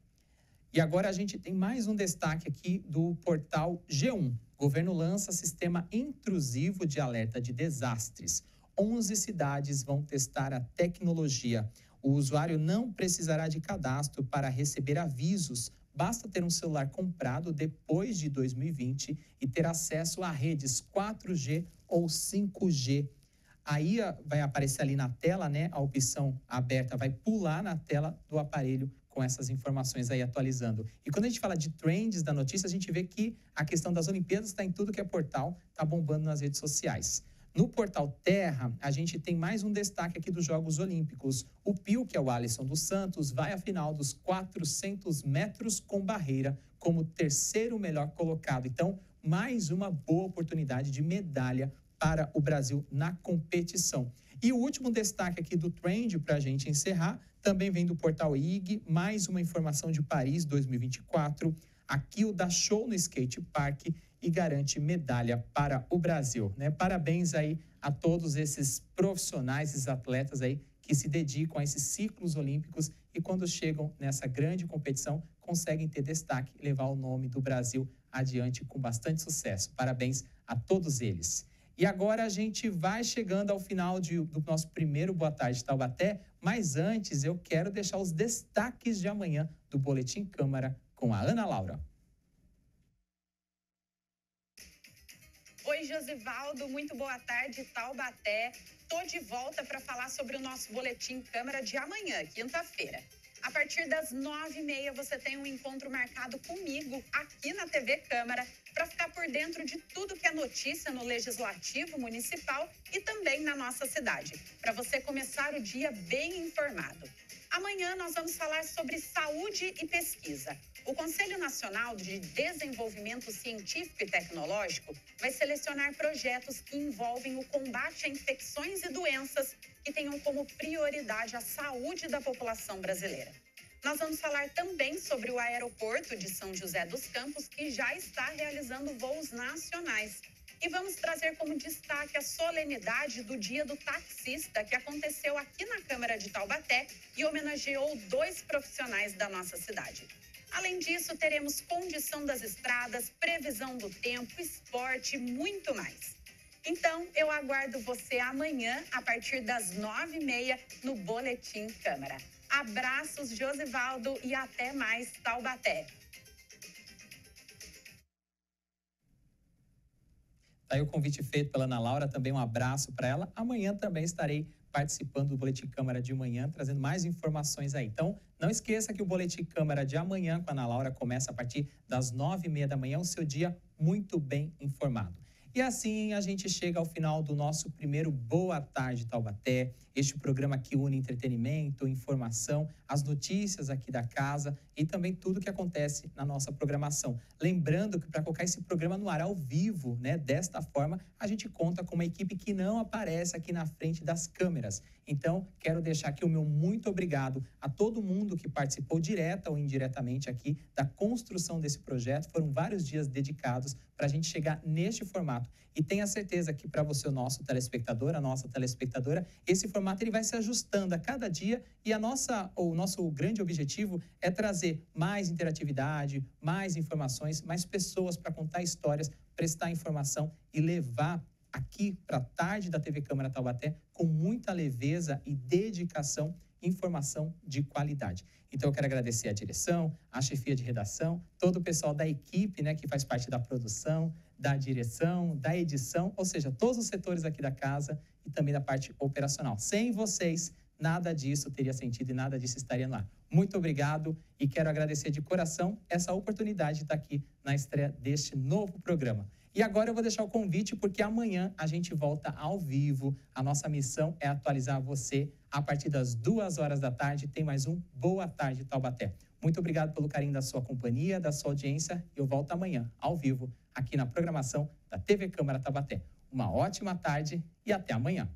E agora a gente tem mais um destaque aqui do portal G1. Governo lança sistema intrusivo de alerta de desastres. 11 cidades vão testar a tecnologia. O usuário não precisará de cadastro para receber avisos. Basta ter um celular comprado depois de 2020 e ter acesso a redes 4G ou 5G. Aí vai aparecer ali na tela, né, a opção aberta, vai pular na tela do aparelho com essas informações aí atualizando. E quando a gente fala de trends da notícia, a gente vê que a questão das Olimpíadas está em tudo que é portal, está bombando nas redes sociais. No portal Terra, a gente tem mais um destaque aqui dos Jogos Olímpicos. O Pio, que é o Alisson dos Santos, vai à final dos 400 metros com barreira como terceiro melhor colocado. Então, mais uma boa oportunidade de medalha para o Brasil na competição. E o último destaque aqui do Trend, para a gente encerrar, também vem do portal IG, mais uma informação de Paris 2024. Aqui o dá show no skate park e garante medalha para o Brasil, né? Parabéns aí a todos esses profissionais, esses atletas aí que se dedicam a esses ciclos olímpicos e quando chegam nessa grande competição conseguem ter destaque e levar o nome do Brasil adiante com bastante sucesso. Parabéns a todos eles. E agora a gente vai chegando ao final do nosso primeiro Boa Tarde Taubaté, mas antes eu quero deixar os destaques de amanhã do Boletim Câmara com a Ana Laura. Oi, Josivaldo, muito boa tarde, Taubaté. Tô de volta para falar sobre o nosso Boletim Câmara de amanhã, quinta-feira. A partir das 9h30, você tem um encontro marcado comigo aqui na TV Câmara para ficar por dentro de tudo que é notícia no Legislativo Municipal e também na nossa cidade, para você começar o dia bem informado. Amanhã nós vamos falar sobre saúde e pesquisa. O Conselho Nacional de Desenvolvimento Científico e Tecnológico vai selecionar projetos que envolvem o combate a infecções e doenças que tenham como prioridade a saúde da população brasileira. Nós vamos falar também sobre o aeroporto de São José dos Campos, que já está realizando voos nacionais. E vamos trazer como destaque a solenidade do Dia do Taxista, que aconteceu aqui na Câmara de Taubaté e homenageou 2 profissionais da nossa cidade. Além disso, teremos condição das estradas, previsão do tempo, esporte e muito mais. Então, eu aguardo você amanhã, a partir das 9h30, no Boletim Câmara. Abraços, Josivaldo, e até mais, Taubaté. Tá aí o convite feito pela Ana Laura, também um abraço para ela. Amanhã também estarei participando do Boletim Câmara de manhã, trazendo mais informações aí. Então, não esqueça que o Boletim Câmara de amanhã com a Ana Laura começa a partir das 9h30 da manhã, o seu dia muito bem informado. E assim a gente chega ao final do nosso primeiro Boa Tarde Taubaté, este programa que une entretenimento, informação, as notícias aqui da casa e também tudo que acontece na nossa programação. Lembrando que para colocar esse programa no ar ao vivo, né, desta forma, a gente conta com uma equipe que não aparece aqui na frente das câmeras. Então, quero deixar aqui o meu muito obrigado a todo mundo que participou direta ou indiretamente aqui da construção desse projeto. Foram vários dias dedicados para a gente chegar neste formato. E tenha certeza que para você, o nosso telespectador, a nossa telespectadora, esse formato ele vai se ajustando a cada dia e o nosso grande objetivo é trazer mais interatividade, mais informações, mais pessoas para contar histórias, prestar informação e levar aqui para a tarde da TV Câmara Taubaté com muita leveza e dedicação, informação de qualidade. Então eu quero agradecer a direção, a chefia de redação, todo o pessoal da equipe, né, que faz parte da produção, da direção, da edição, ou seja, todos os setores aqui da casa e também da parte operacional. Sem vocês, nada disso teria sentido e nada disso estaria no ar. Muito obrigado e quero agradecer de coração essa oportunidade de estar aqui na estreia deste novo programa. E agora eu vou deixar o convite porque amanhã a gente volta ao vivo. A nossa missão é atualizar você. A partir das 2h da tarde tem mais um Boa Tarde Taubaté. Muito obrigado pelo carinho da sua companhia, da sua audiência. Eu volto amanhã, ao vivo, aqui na programação da TV Câmara Taubaté. Uma ótima tarde e até amanhã.